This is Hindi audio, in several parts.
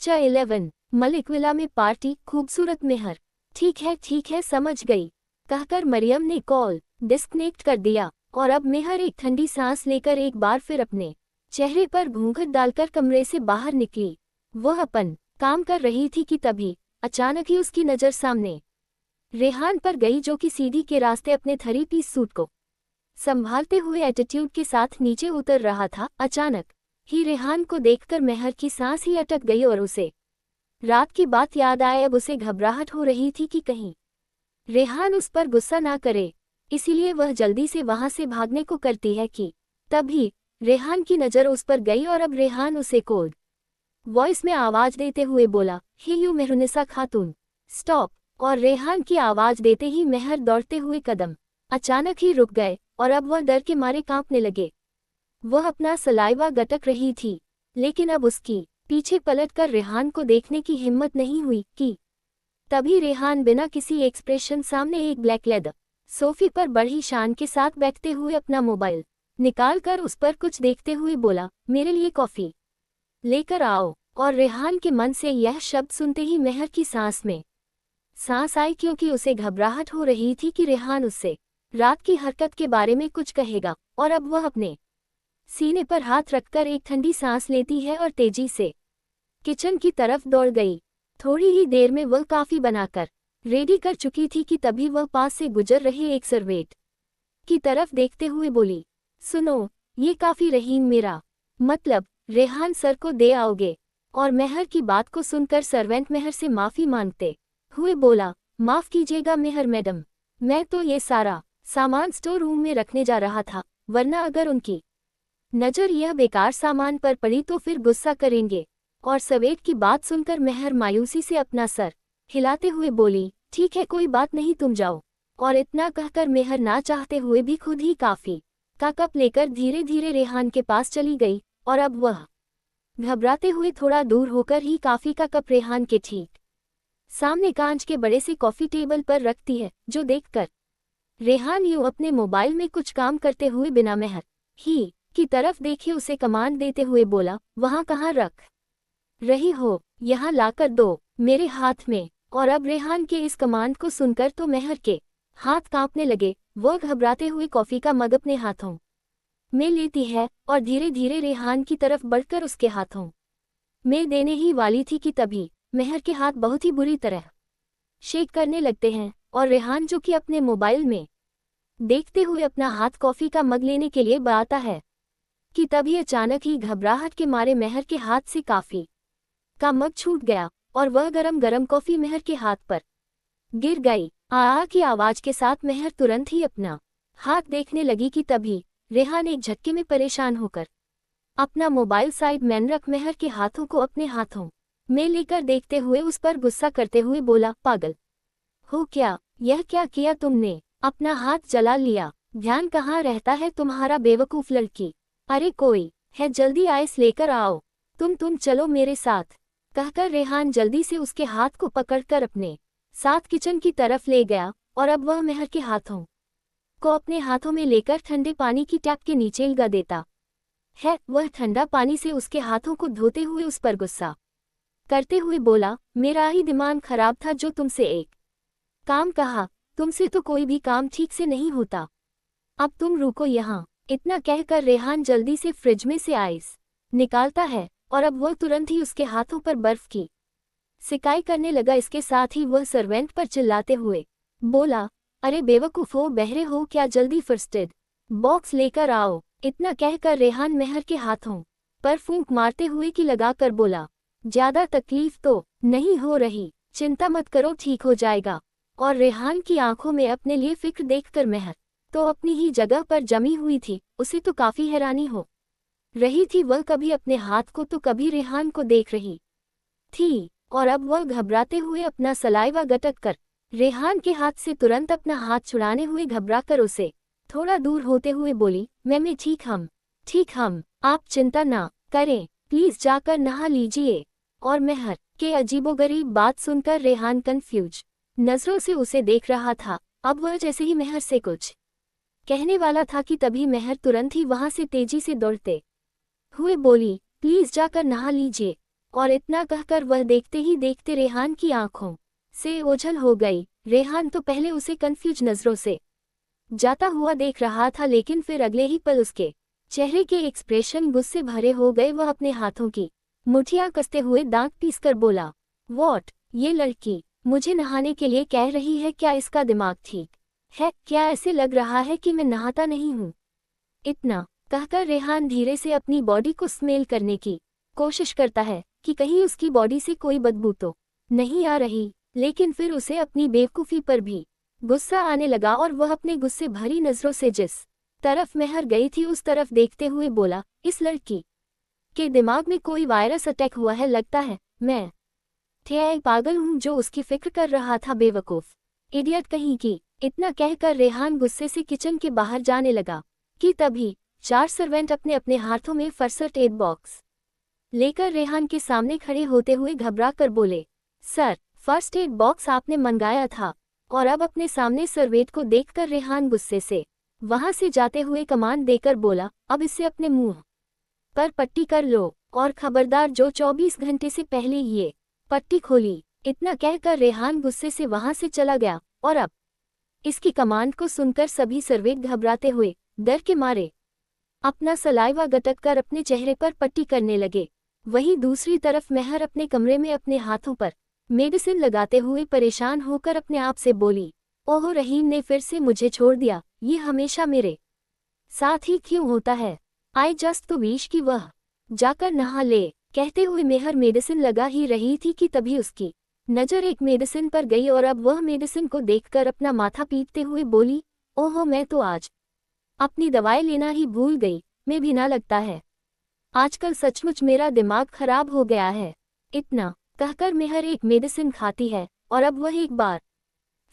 11 मलिक विला में पार्टी, खूबसूरत मेहर। ठीक है समझ गई, कहकर मरियम ने कॉल डिस्कनेक्ट कर दिया और अब मेहर एक ठंडी सांस लेकर एक बार फिर अपने चेहरे पर घूंघट डालकर कमरे से बाहर निकली। वह अपन काम कर रही थी कि तभी अचानक ही उसकी नज़र सामने रेहान पर गई, जो कि सीढ़ी के रास्ते अपने 3 पीस सूट को संभालते हुए एटीट्यूड के साथ नीचे उतर रहा था। अचानक ही रेहान को देखकर मेहर की सांस ही अटक गई और उसे रात की बात याद आए। अब उसे घबराहट हो रही थी कि कहीं रेहान उस पर गुस्सा ना करे, इसीलिए वह जल्दी से वहां से भागने को करती है कि तभी रेहान की नज़र उस पर गई और अब रेहान उसे कोड वॉइस में आवाज देते हुए बोला, हे यू मेहरुनिसा खातून, स्टॉप। और रेहान की आवाज देते ही मेहर दौड़ते हुए कदम अचानक ही रुक गए और अब वह डर के मारे कांपने लगे। वह अपना सलाइवा गटक रही थी, लेकिन अब उसकी पीछे पलटकर रेहान को देखने की हिम्मत नहीं हुई कि तभी रेहान बिना किसी एक्सप्रेशन सामने एक ब्लैक लेदर सोफे पर बड़ी शान के साथ बैठते हुए अपना मोबाइल निकालकर उस पर कुछ देखते हुए बोला, मेरे लिए कॉफी लेकर आओ। और रेहान के मन से यह शब्द सुनते ही मेहर की सांस में सांस आई, क्योंकि उसे घबराहट हो रही थी कि रेहान उससे रात की हरकत के बारे में कुछ कहेगा। और अब वह अपने सीने पर हाथ रखकर एक ठंडी सांस लेती है और तेजी से किचन की तरफ दौड़ गई। थोड़ी ही देर में वह काफी बनाकर रेडी कर चुकी थी कि तभी वह पास से गुजर रहे एक सर्वेंट की तरफ देखते हुए बोली, सुनो, ये काफी रहीम मेरा मतलब रेहान सर को दे आओगे। और मेहर की बात को सुनकर सर्वेंट मेहर से माफी मांगते हुए बोला, माफ कीजिएगा मेहर मैडम, मैं तो ये सारा सामान स्टोर रूम में रखने जा रहा था, वरना अगर उनकी नज़र यह बेकार सामान पर पड़ी तो फिर गुस्सा करेंगे। और सर्वेंट की बात सुनकर मेहर मायूसी से अपना सर हिलाते हुए बोली, ठीक है कोई बात नहीं, तुम जाओ। और इतना कहकर मेहर ना चाहते हुए भी खुद ही काफी का कप लेकर धीरे धीरे रेहान के पास चली गई। और अब वह घबराते हुए थोड़ा दूर होकर ही काफी का कप रेहान के ठीक सामने कांच के बड़े से कॉफी टेबल पर रखती है, जो देखकर रेहान यूं अपने मोबाइल में कुछ काम करते हुए बिना मेहर ही की तरफ देखे उसे कमांड देते हुए बोला, वहां कहाँ रख रही हो, यहाँ लाकर दो मेरे हाथ में। और अब रेहान के इस कमांड को सुनकर तो मेहर के हाथ कांपने लगे। वह घबराते हुए कॉफी का मग अपने हाथों में लेती है और धीरे धीरे रेहान की तरफ बढ़कर उसके हाथों में देने ही वाली थी कि तभी मेहर के हाथ बहुत ही बुरी तरह शेक करने लगते हैं। और रेहान, जो कि अपने मोबाइल में देखते हुए अपना हाथ कॉफी का मग लेने के लिए बढ़ाता है कि तभी अचानक ही घबराहट के मारे मेहर के हाथ से काफी का मग छूट गया और वह गरम गरम कॉफी मेहर के हाथ पर गिर गई। आ की आवाज के साथ मेहर तुरंत ही अपना हाथ देखने लगी कि तभी रेहान एक झटके में परेशान होकर अपना मोबाइल साइड में रख मेहर के हाथों को अपने हाथों में लेकर देखते हुए उस पर गुस्सा करते हुए बोला, पागल हो क्या, यह क्या किया तुमने, अपना हाथ जला लिया, ध्यान कहाँ रहता है तुम्हारा बेवकूफ लड़की, अरे कोई है जल्दी आइस लेकर आओ, तुम चलो मेरे साथ, कहकर रेहान जल्दी से उसके हाथ को पकड़कर अपने साथ किचन की तरफ ले गया। और अब वह मेहर के हाथों को अपने हाथों में लेकर ठंडे पानी की टैप के नीचे लगा देता है। वह ठंडा पानी से उसके हाथों को धोते हुए उस पर गुस्सा करते हुए बोला, मेरा ही दिमाग खराब था जो तुमसे एक काम कहा, तुमसे तो कोई भी काम ठीक से नहीं होता, अब तुम रुको यहाँ। इतना कहकर रेहान जल्दी से फ्रिज में से आइस निकालता है और अब वह तुरंत ही उसके हाथों पर बर्फ की सिकाई करने लगा। इसके साथ ही वह सर्वेंट पर चिल्लाते हुए बोला, अरे बेवकूफ हो, बहरे हो क्या, जल्दी फर्स्ट एड बॉक्स लेकर आओ। इतना कहकर रेहान मेहर के हाथों पर फूंक मारते हुए की लगाकर बोला, ज्यादा तकलीफ तो नहीं हो रही, चिंता मत करो, ठीक हो जाएगा। और रेहान की आंखों में अपने लिए फिक्र देखकर मेहर तो अपनी ही जगह पर जमी हुई थी। उसे तो काफी हैरानी हो रही थी, वह कभी अपने हाथ को तो कभी रेहान को देख रही थी। और अब वह घबराते हुए अपना सलाइवा गटक कर रेहान के हाथ से तुरंत अपना हाथ छुड़ाने हुए घबराकर उसे थोड़ा दूर होते हुए बोली, मैं ठीक हम, आप चिंता ना करें, प्लीज जाकर नहा लीजिए। और मेहर के अजीबोगरीब बात सुनकर रेहान कंफ्यूज नजरों से उसे देख रहा था। अब वह जैसे ही मेहर से कुछ कहने वाला था कि तभी मेहर तुरंत ही वहां से तेजी से दौड़ते हुए बोली, प्लीज जाकर नहा लीजिए। और इतना कहकर वह देखते ही देखते रेहान की आंखों से ओझल हो गई। रेहान तो पहले उसे कंफ्यूज नजरों से जाता हुआ देख रहा था, लेकिन फिर अगले ही पल उसके चेहरे के एक्सप्रेशन गुस्से भरे हो गए। वह अपने हाथों की मुठ्ठियां कसते हुए दांत पीसकर बोला, वॉट, ये लड़की मुझे नहाने के लिए कह रही है? क्या इसका दिमाग ठीक है? क्या ऐसे लग रहा है कि मैं नहाता नहीं हूँ? इतना कहकर रेहान धीरे से अपनी बॉडी को स्मेल करने की कोशिश करता है कि कहीं उसकी बॉडी से कोई बदबू तो नहीं आ रही, लेकिन फिर उसे अपनी बेवकूफ़ी पर भी गुस्सा आने लगा और वह अपने गुस्से भरी नज़रों से जिस तरफ मेहर गई थी उस तरफ देखते हुए बोला, इस लड़की के दिमाग में कोई वायरस अटैक हुआ है लगता है। मैं पागल हूँ जो उसकी फिक्र कर रहा था, बेवकूफ़, इडियट कहीं की। इतना कहकर रेहान गुस्से से किचन के बाहर जाने लगा कि तभी 4 सर्वेंट अपने अपने हाथों में फर्स्ट एड बॉक्स लेकर रेहान के सामने खड़े होते हुए घबरा कर बोले, सर, फर्स्ट एड बॉक्स आपने मंगाया था? और अब अपने सामने सर्वेंट को देखकर रेहान गुस्से से वहां से जाते हुए कमांड देकर बोला, अब इससे अपने मुंह पर पट्टी कर लो और खबरदार जो 24 घंटे से पहले ये पट्टी खोली। इतना कहकर रेहान गुस्से से वहां से चला गया और अब इसकी कमांड को सुनकर सभी सर्वेंट घबराते हुए डर के मारे अपना सलाइवा गटक कर अपने चेहरे पर पट्टी करने लगे। वहीं दूसरी तरफ मेहर अपने कमरे में अपने हाथों पर मेडिसिन लगाते हुए परेशान होकर अपने आप से बोली, ओह, रहीम ने फिर से मुझे छोड़ दिया। ये हमेशा मेरे साथ ही क्यों होता है? आई जस्ट तो विश कि वह जाकर नहा ले। कहते हुए मेहर मेडिसिन लगा ही रही थी कि तभी उसकी नज़र एक मेडिसिन पर गई और अब वह मेडिसिन को देखकर अपना माथा पीटते हुए बोली, ओहो, मैं तो आज अपनी दवाई लेना ही भूल गई। मैं भी ना लगता है आजकल सचमुच मेरा दिमाग खराब हो गया है। इतना कहकर मेहर एक मेडिसिन खाती है और अब वह एक बार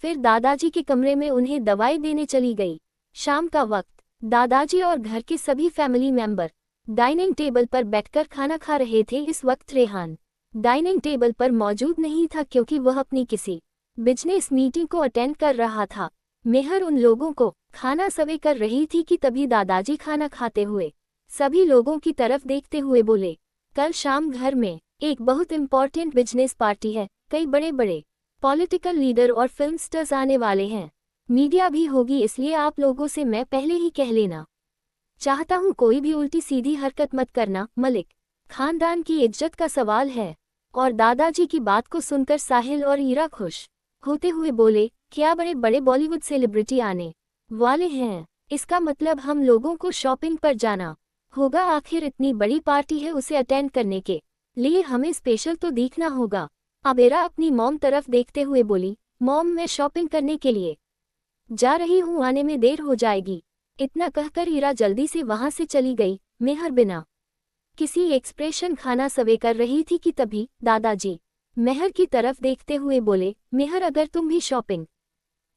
फिर दादाजी के कमरे में उन्हें दवाई देने चली गई। शाम का वक्त, दादाजी और घर के सभी फैमिली मेंबर डाइनिंग टेबल पर बैठकर खाना खा रहे थे। इस वक्त रेहान डाइनिंग टेबल पर मौजूद नहीं था क्योंकि वह अपनी किसी बिजनेस मीटिंग को अटेंड कर रहा था। मेहर उन लोगों को खाना सर्व कर रही थी कि तभी दादाजी खाना खाते हुए सभी लोगों की तरफ देखते हुए बोले, कल शाम घर में एक बहुत इम्पॉर्टेंट बिजनेस पार्टी है। कई बड़े बड़े पॉलिटिकल लीडर और फिल्म स्टार्स आने वाले हैं। मीडिया भी होगी, इसलिए आप लोगों से मैं पहले ही कह लेना चाहता हूँ, कोई भी उल्टी सीधी हरकत मत करना। मलिक खानदान की इज्जत का सवाल है। और दादाजी की बात को सुनकर साहिल और ईरा खुश होते हुए बोले, क्या बड़े बड़े बॉलीवुड सेलिब्रिटी आने वाले हैं? इसका मतलब हम लोगों को शॉपिंग पर जाना होगा। आखिर इतनी बड़ी पार्टी है, उसे अटेंड करने के लिए हमें स्पेशल तो दिखना होगा। अबेरा अपनी मॉम तरफ देखते हुए बोली, मॉम, मैं शॉपिंग करने के लिए जा रही हूँ, आने में देर हो जाएगी। इतना कहकर ईरा जल्दी से वहां से चली गई। मेहर बिना किसी एक्सप्रेशन खाना सर्व कर रही थी कि तभी दादाजी मेहर की तरफ देखते हुए बोले, मेहर, अगर तुम भी शॉपिंग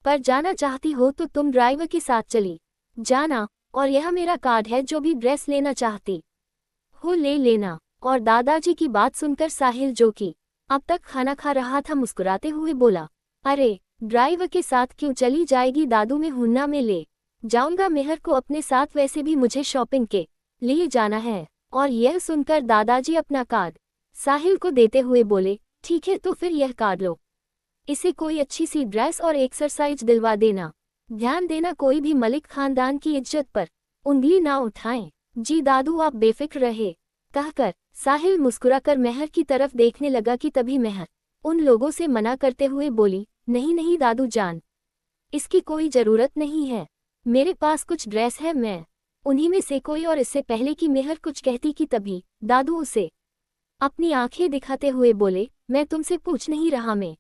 पर जाना चाहती हो तो तुम ड्राइवर के साथ चली जाना, और यह मेरा कार्ड है, जो भी ड्रेस लेना चाहती हो ले लेना। और दादाजी की बात सुनकर साहिल, जो कि अब तक खाना खा रहा था, मुस्कुराते हुए बोला, अरे, ड्राइवर के साथ क्यों चली जाएगी दादू, मैं हुन्ना में ले जाऊंगा मेहर को अपने साथ, वैसे भी मुझे शॉपिंग के लिए जाना है। और यह सुनकर दादाजी अपना कार्ड साहिल को देते हुए बोले, ठीक है, तो फिर यह कार्ड लो, इसे कोई अच्छी सी ड्रेस और एक्सरसाइज दिलवा देना। ध्यान देना कोई भी मलिक खानदान की इज्जत पर उंगली ना उठाएं। जी दादू, आप बेफिक्र रहे। कहकर साहिल मुस्कुराकर मेहर की तरफ देखने लगा कि तभी मेहर उन लोगों से मना करते हुए बोली, नहीं नहीं दादू जान, इसकी कोई ज़रूरत नहीं है, मेरे पास कुछ ड्रेस है, मैं उन्हीं में से कोई। और इससे पहले कि मेहर कुछ कहती कि तभी दादू उसे अपनी आंखें दिखाते हुए बोले, मैं तुमसे पूछ नहीं रहा, मैं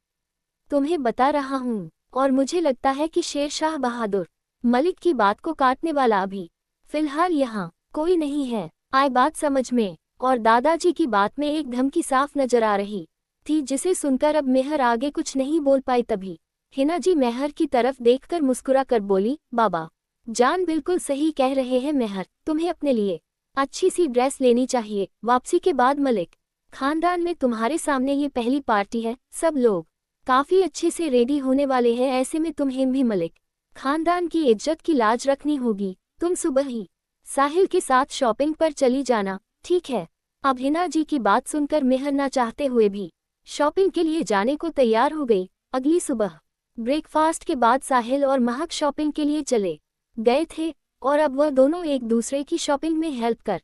तुम्हें बता रहा हूँ। और मुझे लगता है कि शेर शाह बहादुर मलिक की बात को काटने वाला अभी फिलहाल यहाँ कोई नहीं है। आए बात समझ में? और दादाजी की बात में एक धमकी साफ नजर आ रही थी, जिसे सुनकर अब मेहर आगे कुछ नहीं बोल पाई। तभी हिना जी मेहर की तरफ देखकर मुस्कुरा कर बोली, बाबा जान बिल्कुल सही कह रहे हैं मेहर, तुम्हें अपने लिए अच्छी सी ड्रेस लेनी चाहिए। वापसी के बाद मलिक खानदान में तुम्हारे सामने ये पहली पार्टी है, सब लोग काफी अच्छे से रेडी होने वाले हैं, ऐसे में तुम्हें भी मलिक खानदान की इज्जत की लाज रखनी होगी। तुम सुबह ही साहिल के साथ शॉपिंग पर चली जाना, ठीक है? अब हिना जी की बात सुनकर मेहर ना चाहते हुए भी शॉपिंग के लिए जाने को तैयार हो गई। अगली सुबह ब्रेकफास्ट के बाद साहिल और महक शॉपिंग के लिए चले गए थे और अब वह दोनों एक दूसरे की शॉपिंग में हेल्प कर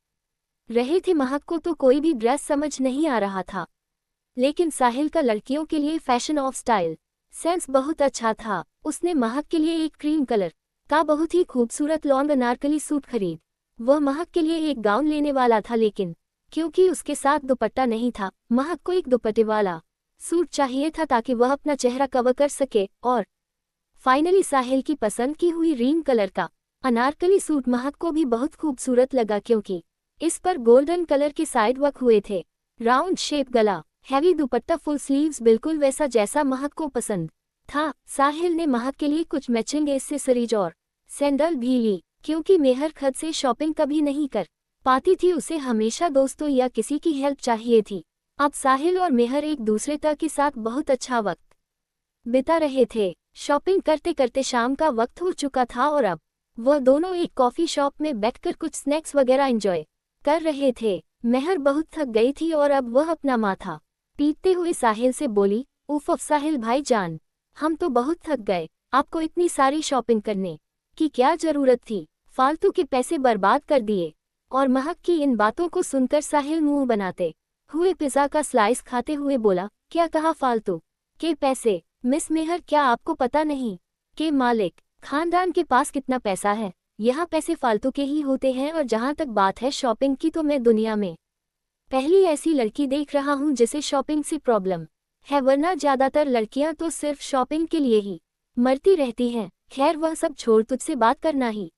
रहे थे। महक को तो कोई भी ड्रेस समझ नहीं आ रहा था, लेकिन साहिल का लड़कियों के लिए फैशन ऑफ स्टाइल सेंस बहुत अच्छा था। उसने महक के लिए एक क्रीम कलर का बहुत ही खूबसूरत लॉन्ग अनारकली सूट खरीद वह महक के लिए एक गाउन लेने वाला था, लेकिन क्योंकि उसके साथ दुपट्टा नहीं था, महक को एक दुपट्टे वाला सूट चाहिए था ताकि वह अपना चेहरा कवर कर सके। और फाइनली साहिल की पसंद की हुई क्रीम कलर का अनारकली सूट महक को भी बहुत खूबसूरत लगा, क्योंकि इस पर गोल्डन कलर के साइड वर्क हुए थे। राउंड शेप गला, हैवी दुपट्टा, फुल स्लीव्स, बिल्कुल वैसा जैसा महक को पसंद था। साहिल ने महक के लिए कुछ मैचिंग एक्सेसरीज और सैंडल भी ली, क्योंकि मेहर खुद से शॉपिंग कभी नहीं कर पाती थी, उसे हमेशा दोस्तों या किसी की हेल्प चाहिए थी। अब साहिल और मेहर एक दूसरे के साथ बहुत अच्छा वक्त बिता रहे थे। शॉपिंग करते करते शाम का वक्त हो चुका था और अब वह दोनों एक कॉफी शॉप में बैठकर कुछ स्नैक्स वगैरह एंजॉय कर रहे थे। मेहर बहुत थक गई थी और अब वह अपना माथा पीटते हुए साहिल से बोली, उफ साहिल भाईजान, हम तो बहुत थक गए, आपको इतनी सारी शॉपिंग करने की क्या जरूरत थी, फालतू के पैसे बर्बाद कर दिए। और महक की इन बातों को सुनकर साहिल मुंह बनाते हुए पिज़्ज़ा का स्लाइस खाते हुए बोला, क्या कहा फालतू के पैसे? मिस मेहर, क्या आपको पता नहीं कि मालिक खानदान के पास कितना पैसा है? यहाँ पैसे फालतू के ही होते हैं। और जहाँ तक बात है शॉपिंग की, तो मैं दुनिया में पहली ऐसी लड़की देख रहा हूँ जिसे शॉपिंग से प्रॉब्लम है, वरना ज्यादातर लड़कियां तो सिर्फ शॉपिंग के लिए ही मरती रहती हैं। खैर वह सब छोड़, तुझसे बात करना ही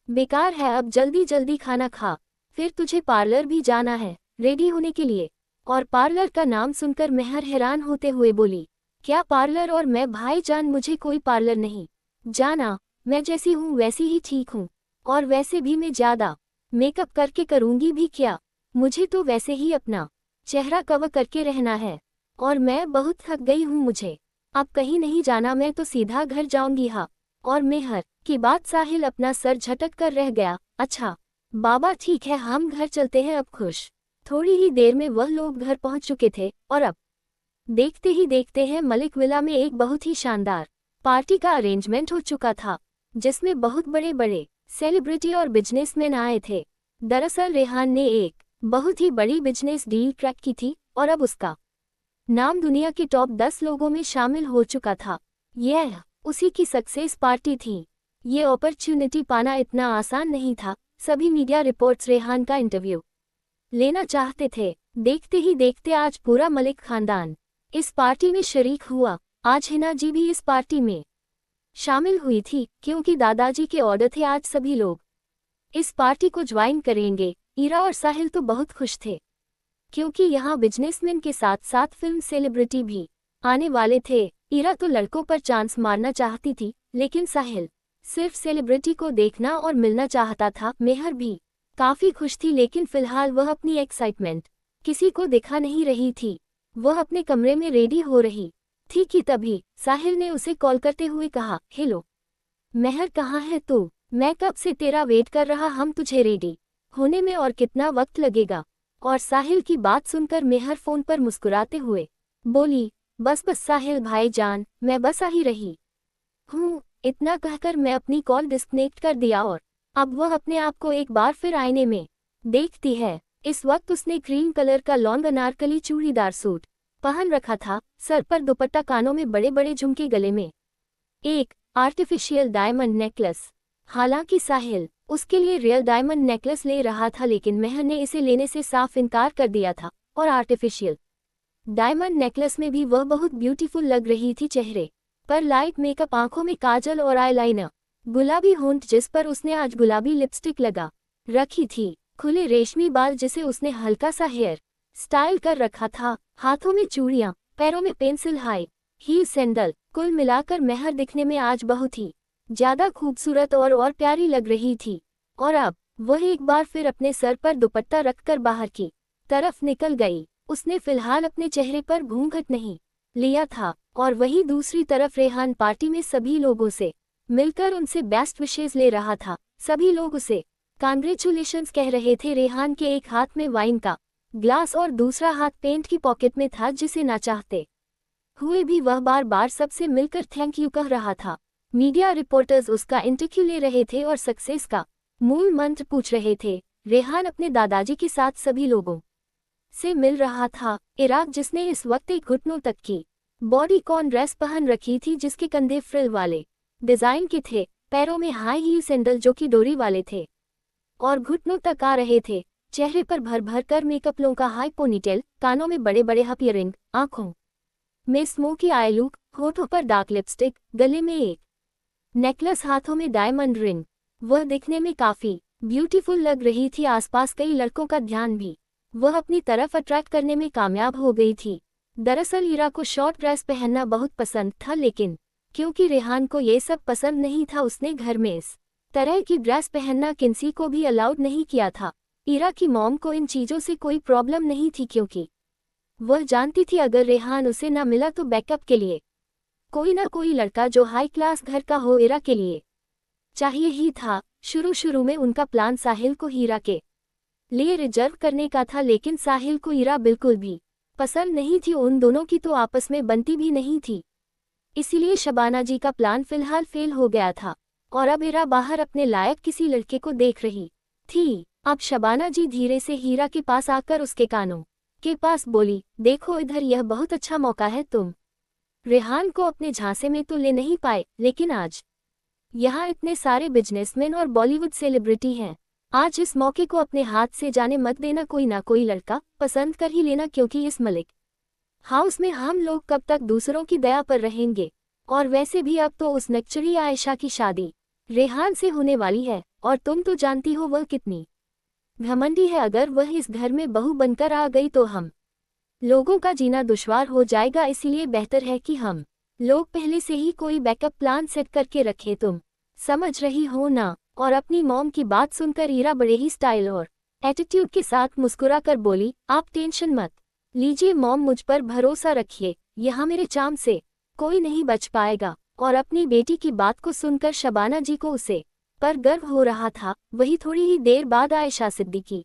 बेकार है। अब जल्दी जल्दी खाना खा, फिर तुझे पार्लर भी जाना है रेडी होने के लिए। और पार्लर का नाम सुनकर मेहर हैरान होते हुए बोली, क्या पार्लर? और मैं भाईजान, मुझे कोई पार्लर नहीं जाना, मैं जैसी हूँ वैसी ही ठीक हूँ। और वैसे भी मैं ज्यादा मेकअप करके करूँगी भी क्या, मुझे तो वैसे ही अपना चेहरा कवर करके रहना है। और मैं बहुत थक गई हूँ, मुझे अब कहीं नहीं जाना, मैं तो सीधा घर जाऊंगी। हाँ। और मेहर की बात साहिल अपना सर झटक कर रह गया। अच्छा बाबा ठीक है, हम घर चलते हैं अब। खुश थोड़ी ही देर में वह लोग घर पहुंच चुके थे और अब देखते ही देखते हैं मलिक विला में एक बहुत ही शानदार पार्टी का अरेंजमेंट हो चुका था, जिसमें बहुत बड़े बड़े सेलिब्रिटी और बिजनेसमैन आए थे। दरअसल रेहान ने एक बहुत ही बड़ी बिजनेस डील क्रैक की थी और अब उसका नाम दुनिया के टॉप 10 लोगों में शामिल हो चुका था। यह उसी की सक्सेस पार्टी थी। ये अपॉर्चुनिटी पाना इतना आसान नहीं था। सभी मीडिया रिपोर्ट्स रेहान का इंटरव्यू लेना चाहते थे। देखते ही देखते आज पूरा मलिक खानदान इस पार्टी में शरीक हुआ। आज हिना जी भी इस पार्टी में शामिल हुई थी, क्योंकि दादाजी के ऑर्डर थे। आज सभी लोग इस पार्टी को ज्वाइन करेंगे। ईरा और साहिल तो बहुत खुश थे, क्योंकि यहाँ बिजनेसमैन के साथ साथ फिल्म सेलिब्रिटी भी आने वाले थे। ईरा तो लड़कों पर चांस मारना चाहती थी, लेकिन साहिल सिर्फ सेलिब्रिटी को देखना और मिलना चाहता था। मेहर भी काफी खुश थी, लेकिन फिलहाल वह अपनी एक्साइटमेंट किसी को दिखा नहीं रही थी। वह अपने कमरे में रेडी हो रही थी कि तभी साहिल ने उसे कॉल करते हुए कहा, हेलो मेहर, कहाँ है तू? मैं कब से तेरा वेट कर रहा, हम तुझे रेडी होने में और कितना वक्त लगेगा? और साहिल की बात सुनकर मेहर फोन पर मुस्कुराते हुए बोली, बस बस साहिल भाईजान, मैं बस आ ही रही हूँ। इतना कहकर मैं अपनी कॉल डिस्कनेक्ट कर दिया और अब वह अपने आप को एक बार फिर आईने में देखती है। इस वक्त उसने क्रीम कलर का लॉन्ग अनारकली चूड़ीदार सूट पहन रखा था, सर पर दुपट्टा, कानों में बड़े बड़े झुमके, गले में एक आर्टिफिशियल डायमंड नेकलेस। हालांकि साहिल उसके लिए रियल डायमंड नेकलेस ले रहा था, लेकिन मेहर ने इसे लेने से साफ इनकार कर दिया था। और आर्टिफिशियल डायमंड नेकलेस में भी वह बहुत ब्यूटीफुल लग रही थी। चेहरे पर लाइट मेकअप, आंखों में काजल और आईलाइनर, गुलाबी होंठ जिस पर उसने आज गुलाबी लिपस्टिक लगा रखी थी, खुले रेशमी बाल जिसे उसने हल्का सा हेयर स्टाइल कर रखा था, हाथों में चूड़ियां, पैरों में पेंसिल हाई हील सैंडल। कुल मिलाकर मेहर दिखने में आज बहुत ही ज्यादा खूबसूरत और प्यारी लग रही थी। और अब वह एक बार फिर अपने सर पर दुपट्टा रखकर बाहर की तरफ निकल गई। उसने फिलहाल अपने चेहरे पर घूंघट नहीं लिया था। और वहीं दूसरी तरफ रेहान पार्टी में सभी लोगों से मिलकर उनसे बेस्ट विशेस ले रहा था। सभी लोग उसे कांग्रेचुलेशंस कह रहे थे। रेहान के एक हाथ में वाइन का ग्लास और दूसरा हाथ पेंट की पॉकेट में था, जिसे ना चाहते हुए भी वह बार बार सबसे मिलकर थैंक यू कह रहा था। मीडिया रिपोर्टर्स उसका इंटरव्यू ले रहे थे और सक्सेस का मूल मंत्र पूछ रहे थे। रेहान अपने दादाजी के साथ सभी लोगों से मिल रहा था। इराक, जिसने इस वक्त एक घुटनों तक की बॉडी कॉन ड्रेस पहन रखी थी, जिसके कंधे फ्रिल वाले डिजाइन के थे, पैरों में हाई हील सैंडल जो कि डोरी वाले थे और घुटनों तक आ रहे थे, चेहरे पर भर भर कर मेकअप लों का हाई पोनीटेल, कानों में बड़े बड़े हप इयररिंग, आंखों में स्मोकी आई लुक, होठों पर डार्क लिपस्टिक, गले में एक नेकलेस, हाथों में डायमंड रिंग। वह दिखने में काफी ब्यूटीफुल लग रही थी। आसपास कई लड़कों का ध्यान भी वह अपनी तरफ अट्रैक्ट करने में कामयाब हो गई थी। दरअसल ईरा को शॉर्ट ड्रेस पहनना बहुत पसंद था, लेकिन क्योंकि रेहान को ये सब पसंद नहीं था, उसने घर में इस तरह की ड्रेस पहनना किसी को भी अलाउड नहीं किया था। ईरा की मॉम को इन चीज़ों से कोई प्रॉब्लम नहीं थी, क्योंकि वह जानती थी अगर रेहान उसे न मिला तो बैकअप के लिए कोई ना कोई लड़का जो हाई क्लास घर का हो ईरा के लिए चाहिए ही था। शुरू में उनका प्लान साहिल को हीरा के लिए रिजर्व करने का था, लेकिन साहिल को ईरा बिल्कुल भी पसंद नहीं थी। उन दोनों की तो आपस में बनती भी नहीं थी, इसीलिए शबाना जी का प्लान फिलहाल फेल हो गया था और अब ईरा बाहर अपने लायक किसी लड़के को देख रही थी। अब शबाना जी धीरे से हीरा के पास आकर उसके कानों के पास बोली, देखो इधर, यह बहुत अच्छा मौका है। तुम रेहान को अपने झांसे में तो ले नहीं पाए, लेकिन आज यहाँ इतने सारे बिजनेसमैन और बॉलीवुड सेलिब्रिटी हैं। आज इस मौके को अपने हाथ से जाने मत देना। कोई ना कोई लड़का पसंद कर ही लेना, क्योंकि इस मलिक हाउस में हम लोग कब तक दूसरों की दया पर रहेंगे। और वैसे भी अब तो उस नक्चरी आयशा की शादी रेहान से होने वाली है, और तुम तो जानती हो वह कितनी घमंडी है। अगर वह इस घर में बहू बनकर आ गई तो हम लोगों का जीना दुश्वार हो जाएगा। इसीलिए बेहतर है कि हम लोग पहले से ही कोई बैकअप प्लान सेट करके रखें। तुम समझ रही हो ना। और अपनी मॉम की बात सुनकर ईरा बड़े ही स्टाइल और एटीट्यूड के साथ मुस्कुराकर बोली, आप टेंशन मत लीजिए मॉम, मुझ पर भरोसा रखिए, यहाँ मेरे चाम से कोई नहीं बच पाएगा। और अपनी बेटी की बात को सुनकर शबाना जी को उसे पर गर्व हो रहा था। वही थोड़ी ही देर बाद आयशा सिद्दीकी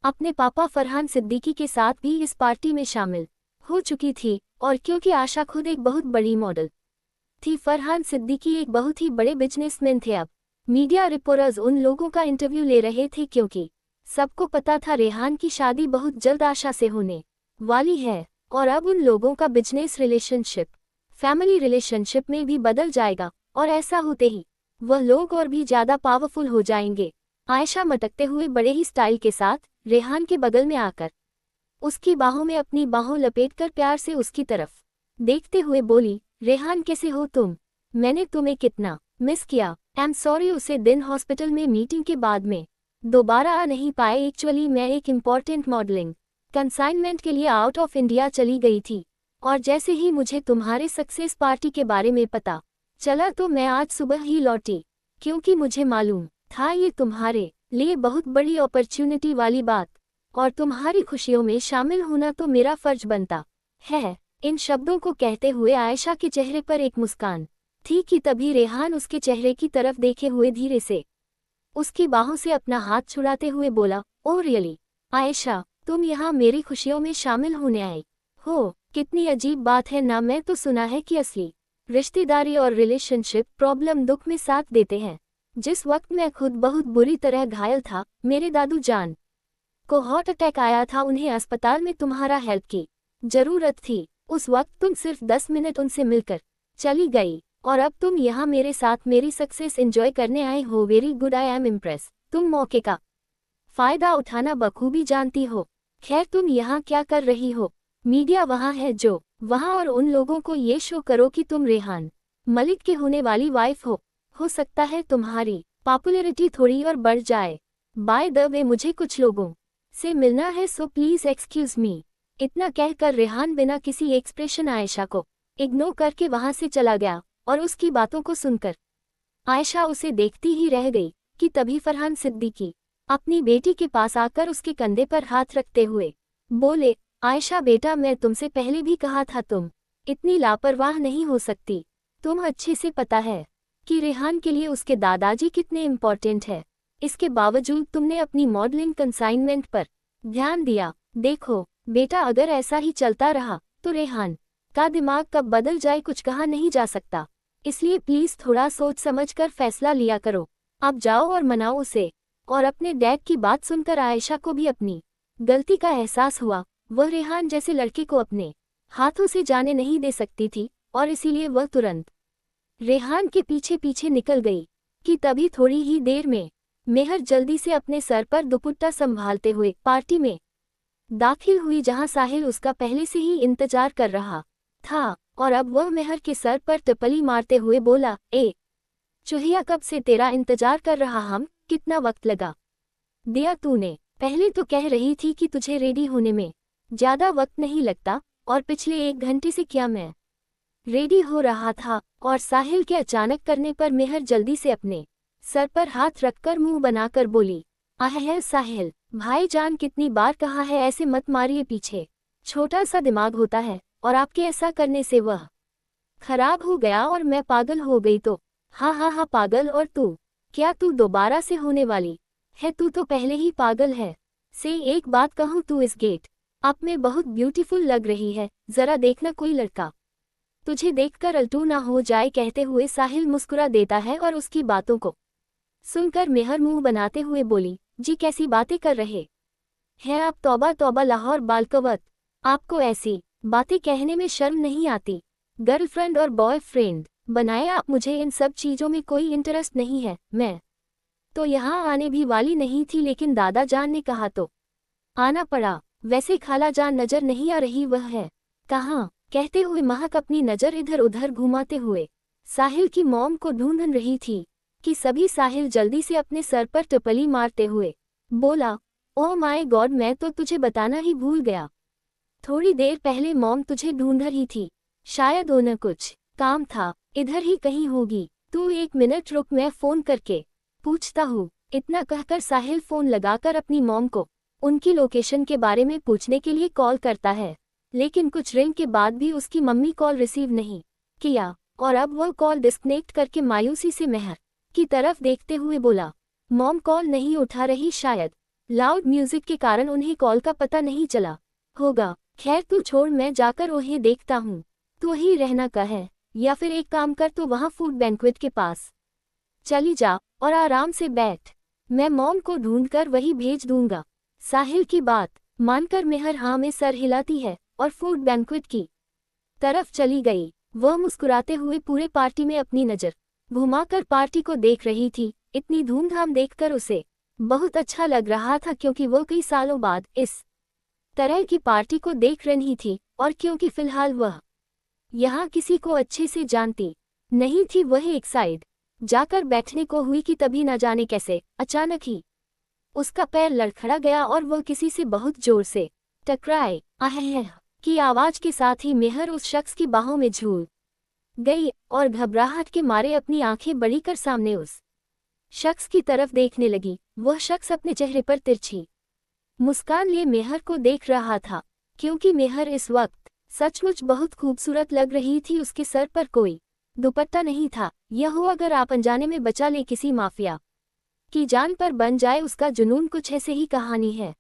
अपने पापा फरहान सिद्दीकी के साथ भी इस पार्टी में शामिल हो चुकी थी। और क्योंकि आशा खुद एक बहुत बड़ी मॉडल थी, फरहान सिद्दीकी एक बहुत ही बड़े बिजनेसमैन थे। अब मीडिया रिपोर्टर्स उन लोगों का इंटरव्यू ले रहे थे, क्योंकि सबको पता था रेहान की शादी बहुत जल्द आशा से होने वाली है। और अब उन लोगों का बिजनेस रिलेशनशिप फैमिली रिलेशनशिप में भी बदल जाएगा, और ऐसा होते ही वह लोग और भी ज्यादा पावरफुल हो जाएंगे। आयशा मटकते हुए बड़े ही स्टाइल के साथ रेहान के बगल में आकर उसकी बाहों में अपनी बाहों लपेटकर प्यार से उसकी तरफ देखते हुए बोली, रेहान कैसे हो तुम? मैंने तुम्हें कितना मिस किया। आई एम सॉरी, उसे दिन हॉस्पिटल में मीटिंग के बाद में दोबारा आ नहीं पाए। एक्चुअली मैं एक इम्पॉर्टेंट मॉडलिंग कंसाइनमेंट के लिए आउट ऑफ इंडिया चली गई थी, और जैसे ही मुझे तुम्हारे सक्सेस पार्टी के बारे में पता चला तो मैं आज सुबह ही लौटी, क्योंकि मुझे मालूम था ये तुम्हारे लिए बहुत बड़ी अपॉर्चुनिटी वाली बात, और तुम्हारी खुशियों में शामिल होना तो मेरा फर्ज बनता है। इन शब्दों को कहते हुए आयशा के चेहरे पर एक मुस्कान थी कि तभी रेहान उसके चेहरे की तरफ देखे हुए धीरे से उसकी बाहों से अपना हाथ छुड़ाते हुए बोला, ओ रियली आयशा, तुम यहाँ मेरी खुशियों में शामिल होने आई हो? कितनी अजीब बात है ना। मैं तो सुना है कि असली रिश्तेदारी और रिलेशनशिप प्रॉब्लम दुख में साथ देते हैं। जिस वक्त मैं खुद बहुत बुरी तरह घायल था, मेरे दादू जान को हार्ट अटैक आया था, उन्हें अस्पताल में तुम्हारा हेल्प की जरूरत थी। उस वक्त तुम सिर्फ 10 मिनट उनसे मिलकर चली गई, और अब तुम यहाँ मेरे साथ मेरी सक्सेस एंजॉय करने आए हो। Very good, I am impress. तुम मौके का फायदा उठाना बखूबी जानती हो। खैर, तुम यहाँ क्या कर रही हो? मीडिया वहाँ है जो वहाँ, और उन लोगों को ये शो करो कि तुम रेहान मलिक के होने वाली वाइफ हो सकता है तुम्हारी पॉपुलैरिटी थोड़ी और बढ़ जाए। बाय द वे, मुझे कुछ लोगों से मिलना है, सो प्लीज एक्सक्यूज मी। इतना कहकर रेहान बिना किसी एक्सप्रेशन आयशा को इग्नोर करके वहां से चला गया, और उसकी बातों को सुनकर आयशा उसे देखती ही रह गई कि तभी फरहान सिद्दीकी अपनी बेटी के पास आकर उसके कंधे पर हाथ रखते हुए बोले, आयशा बेटा, मैं तुमसे पहले भी कहा था तुम इतनी लापरवाह नहीं हो सकती। तुम अच्छे से पता है कि रेहान के लिए उसके दादाजी कितने इम्पोर्टेंट है। इसके बावजूद तुमने अपनी मॉडलिंग कंसाइनमेंट पर ध्यान दिया देखो बेटा, अगर ऐसा ही चलता रहा तो रेहान का दिमाग कब बदल जाए कुछ कहा नहीं जा सकता, इसलिए प्लीज थोड़ा सोच समझ कर फैसला लिया करो। अब जाओ और मनाओ उसे। और अपने डैड की बात सुनकर आयशा को भी अपनी गलती का एहसास हुआ। वह रेहान जैसे लड़के को अपने हाथों से जाने नहीं दे सकती थी और इसीलिए वह तुरंत रेहान के पीछे पीछे निकल गई कि तभी थोड़ी ही देर में मेहर जल्दी से अपने सर पर दुपट्टा संभालते हुए पार्टी में दाखिल हुई, जहां साहिल उसका पहले से ही इंतजार कर रहा था। और अब वह मेहर के सर पर टपली मारते हुए बोला, ए चूहिया, कब से तेरा इंतजार कर रहा, हम कितना वक्त लगा दिया तूने। पहले तो कह रही थी कि तुझे रेडी होने में ज्यादा वक्त नहीं लगता, और पिछले 1 घंटे से क्या मैं रेडी हो रहा था। और साहिल के अचानक करने पर मेहर जल्दी से अपने सर पर हाथ रखकर मुंह बनाकर बोली, है साहिल भाईजान, कितनी बार कहा है ऐसे मत मारिए पीछे, छोटा सा दिमाग होता है और आपके ऐसा करने से वह खराब हो गया और मैं पागल हो गई तो। हाँ पागल, और तू क्या तू दोबारा से होने वाली है? तू तो पहले ही पागल है। से एक बात कहूँ, तू इस गेट अप में बहुत ब्यूटीफुल लग रही है, जरा देखना कोई लड़का तुझे देखकर अल्टू ना हो जाए। कहते हुए साहिल मुस्कुरा देता है और उसकी बातों को सुनकर मेहर मुंह बनाते हुए बोली, जी कैसी बातें कर रहे हैं आप? तौबा तौबा लाहौर बालकवत, आपको ऐसी बातें कहने में शर्म नहीं आती? गर्लफ्रेंड और बॉयफ्रेंड बनाए आप मुझे, इन सब चीज़ों में कोई इंटरेस्ट नहीं है। मैं तो यहाँ आने भी वाली नहीं थी, लेकिन दादा जान ने कहा तो आना पड़ा। वैसे खाला जान नजर नहीं आ रही, वह है कहाँ? कहते हुए महक अपनी नज़र इधर उधर घुमाते हुए साहिल की मॉम को ढूंढ रही थी कि सभी साहिल जल्दी से अपने सर पर टपली मारते हुए बोला, ओह माय गॉड, मैं तो तुझे बताना ही भूल गया। थोड़ी देर पहले मॉम तुझे ढूंढ रही थी, शायद उन्हें कुछ काम था, इधर ही कहीं होगी। तू 1 मिनट रुक, मैं फ़ोन करके पूछता हूँ। इतना कहकर साहिल फ़ोन लगाकर अपनी मॉम को उनकी लोकेशन के बारे में पूछने के लिए कॉल करता है, लेकिन कुछ रिंग के बाद भी उसकी मम्मी कॉल रिसीव नहीं किया और अब वह कॉल डिस्कनेक्ट करके मायूसी से मेहर की तरफ देखते हुए बोला, मॉम कॉल नहीं उठा रही, शायद लाउड म्यूजिक के कारण उन्हें कॉल का पता नहीं चला होगा। खैर तू छोड़, मैं जाकर उन्हें देखता हूँ। तू ही रहना का है, या फिर एक काम कर, तो वहाँ फूड बैंक्वेट के पास चली जा और आराम से बैठ, मैं मॉम को ढूंढकर वही भेज दूंगा। साहिल की बात मानकर मेहर हाँ में सर हिलाती है और फूड बैंक्वेट की तरफ चली गई। वह मुस्कुराते हुए पूरे पार्टी में अपनी नज़र घुमाकर पार्टी को देख रही थी। इतनी धूमधाम देखकर उसे बहुत अच्छा लग रहा था, क्योंकि वो कई सालों बाद इस तरह की पार्टी को देख रही थी और क्योंकि फिलहाल वह यहाँ किसी को अच्छे से जानती नहीं थी। वह एक साइड जाकर बैठने को हुई कि तभी न जाने कैसे अचानक ही उसका पैर लड़खड़ा गया और वह किसी से बहुत जोर से टकराए। आह की आवाज के साथ ही मेहर उस शख्स की बाहों में झूल गई और घबराहट के मारे अपनी आंखें बड़ी कर सामने उस शख्स की तरफ देखने लगी। वह शख्स अपने चेहरे पर तिरछी मुस्कान लिए मेहर को देख रहा था, क्योंकि मेहर इस वक्त सचमुच बहुत खूबसूरत लग रही थी। उसके सर पर कोई दुपट्टा नहीं था। यह हो अगर आप अनजाने में बचा ले किसी माफिया की जान पर बन जाए, उसका जुनून कुछ ऐसे ही कहानी है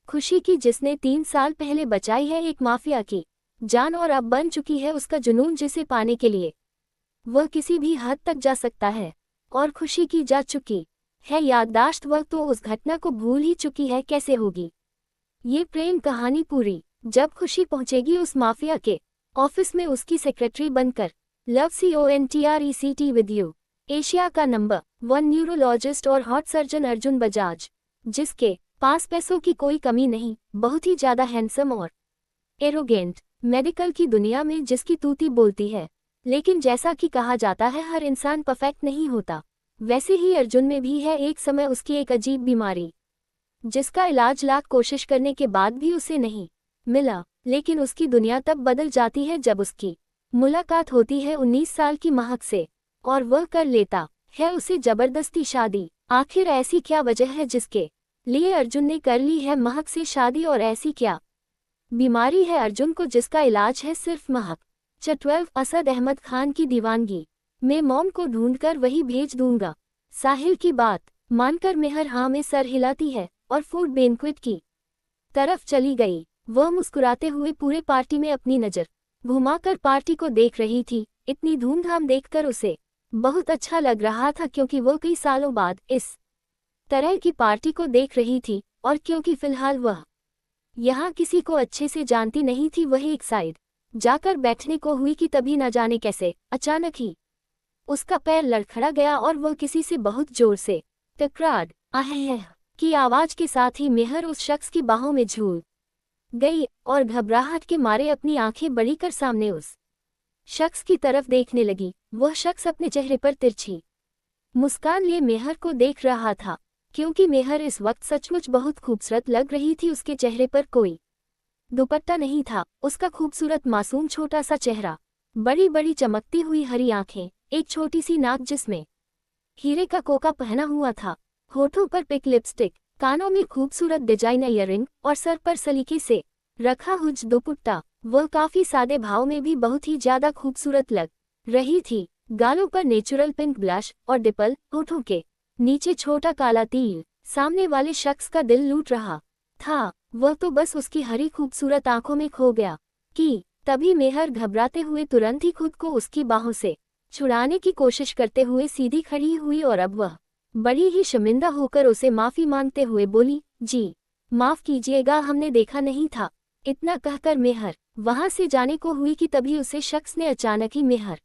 खुशी की, जिसने 3 साल पहले बचाई है एक माफिया की जान और अब बन चुकी है उसका जुनून, जिसे पाने के लिए वह किसी भी हद तक जा सकता है। और खुशी की जा चुकी है याददाश्त, वह तो उस घटना को भूल ही चुकी है। कैसे होगी ये प्रेम कहानी पूरी जब खुशी पहुंचेगी उस माफिया के ऑफिस में उसकी सेक्रेटरी बनकर। Love CONTRECT with you. Asia का नंबर 1 न्यूरोलॉजिस्ट और हॉट सर्जन अर्जुन बजाज, जिसके पास पैसों की कोई कमी नहीं, बहुत ही ज्यादा हैंडसम और एरोगेंट, मेडिकल की दुनिया में जिसकी तूती बोलती है। लेकिन जैसा कि कहा जाता है हर इंसान परफेक्ट नहीं होता, वैसे ही अर्जुन में भी है एक समय उसकी एक अजीब बीमारी, जिसका इलाज लाख कोशिश करने के बाद भी उसे नहीं मिला। लेकिन उसकी दुनिया तब बदल जाती है जब उसकी मुलाकात होती है 19 साल की महक से और वह कर लेता है उसे जबरदस्ती शादी। आखिर ऐसी क्या वजह है जिसके लिए अर्जुन ने कर ली है महक से शादी, और ऐसी क्या बीमारी है अर्जुन को जिसका इलाज है सिर्फ महक। 12 असद अहमद खान की दीवानगी। मैं मॉम को ढूंढकर वही भेज दूंगा। साहिल की बात मानकर मेहर हाँ में सर हिलाती है और फूड बैंक्वेट की तरफ चली गई। वह मुस्कुराते हुए पूरे पार्टी में अपनी नज़र घुमाकर पार्टी को देख रही थी। इतनी धूमधाम देखकर उसे बहुत अच्छा लग रहा था, क्योंकि वो कई सालों बाद इस तरह की पार्टी को देख रही थी, और क्योंकि फिलहाल वह यहाँ किसी को अच्छे से जानती नहीं थी, वह एक साइड जाकर बैठने को हुई कि तभी न जाने कैसे अचानक ही उसका पैर लड़खड़ा गया और वह किसी से बहुत जोर से टकराड आह की आवाज के साथ ही मेहर उस शख्स की बाहों में झूल गई और घबराहट के मारे अपनी आंखें बड़ी कर सामने उस शख्स की तरफ देखने लगी। वह शख्स अपने चेहरे पर तिरछी मुस्कान लिए मेहर को देख रहा था, क्योंकि मेहर इस वक्त सचमुच बहुत खूबसूरत लग रही थी। उसके चेहरे पर कोई दुपट्टा नहीं था। उसका खूबसूरत मासूम छोटा सा चेहरा, बड़ी बड़ी चमकती हुई हरी आंखें, एक छोटी सी नाक जिसमें हीरे का कोका पहना हुआ था, होठों पर पिक लिपस्टिक, कानों में खूबसूरत डिजाइनर ईयररिंग और सर पर सलीके से रखा हुआ दुपट्टा। वह काफी सादे भाव में भी बहुत ही ज्यादा खूबसूरत लग रही थी। गालों पर नेचुरल पिंक ब्लश और डिपल, होठों के नीचे छोटा काला तिल सामने वाले शख्स का दिल लूट रहा था। वह तो बस उसकी हरी खूबसूरत आंखों में खो गया कि तभी मेहर घबराते हुए तुरंत ही खुद को उसकी बाहों से छुड़ाने की कोशिश करते हुए सीधी खड़ी हुई, और अब वह बड़ी ही शर्मिंदा होकर उसे माफी मांगते हुए बोली, जी माफ कीजिएगा, हमने देखा नहीं था। इतना कहकर मेहर वहां से जाने को हुई कि तभी उसे शख्स ने अचानक ही मेहर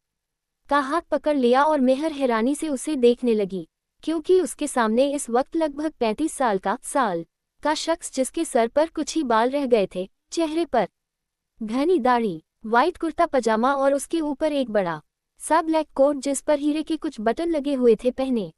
का हाथ पकड़ लिया और मेहर हैरानी से उसे देखने लगी, क्योंकि उसके सामने इस वक्त लगभग 35 साल का शख्स, जिसके सर पर कुछ ही बाल रह गए थे, चेहरे पर घनी दाढ़ी, वाइट कुर्ता पजामा और उसके ऊपर एक बड़ा सा ब्लैक कोट जिस पर हीरे के कुछ बटन लगे हुए थे पहने,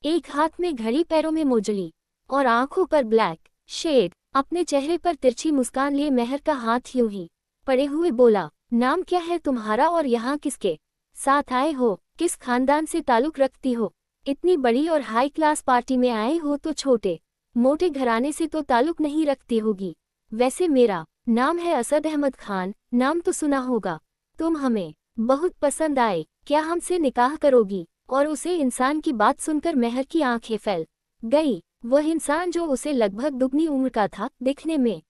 एक हाथ में घड़ी, पैरों में मोजड़ी और आंखों पर ब्लैक शेड, अपने चेहरे पर तिरछी मुस्कान लिए मेहर का हाथ यूं ही पड़े हुए बोला, नाम क्या है तुम्हारा और यहाँ किसके साथ आए हो? किस खानदान से ताल्लुक रखती हो? इतनी बड़ी और हाई क्लास पार्टी में आए हो तो छोटे मोटे घराने से तो ताल्लुक नहीं रखती होगी। वैसे मेरा नाम है असद अहमद खान, नाम तो सुना होगा। तुम हमें बहुत पसंद आए, क्या हमसे निकाह करोगी? और उसे इंसान की बात सुनकर मेहर की आंखें फैल गई। वह इंसान जो उसे लगभग दुगनी उम्र का था, दिखने में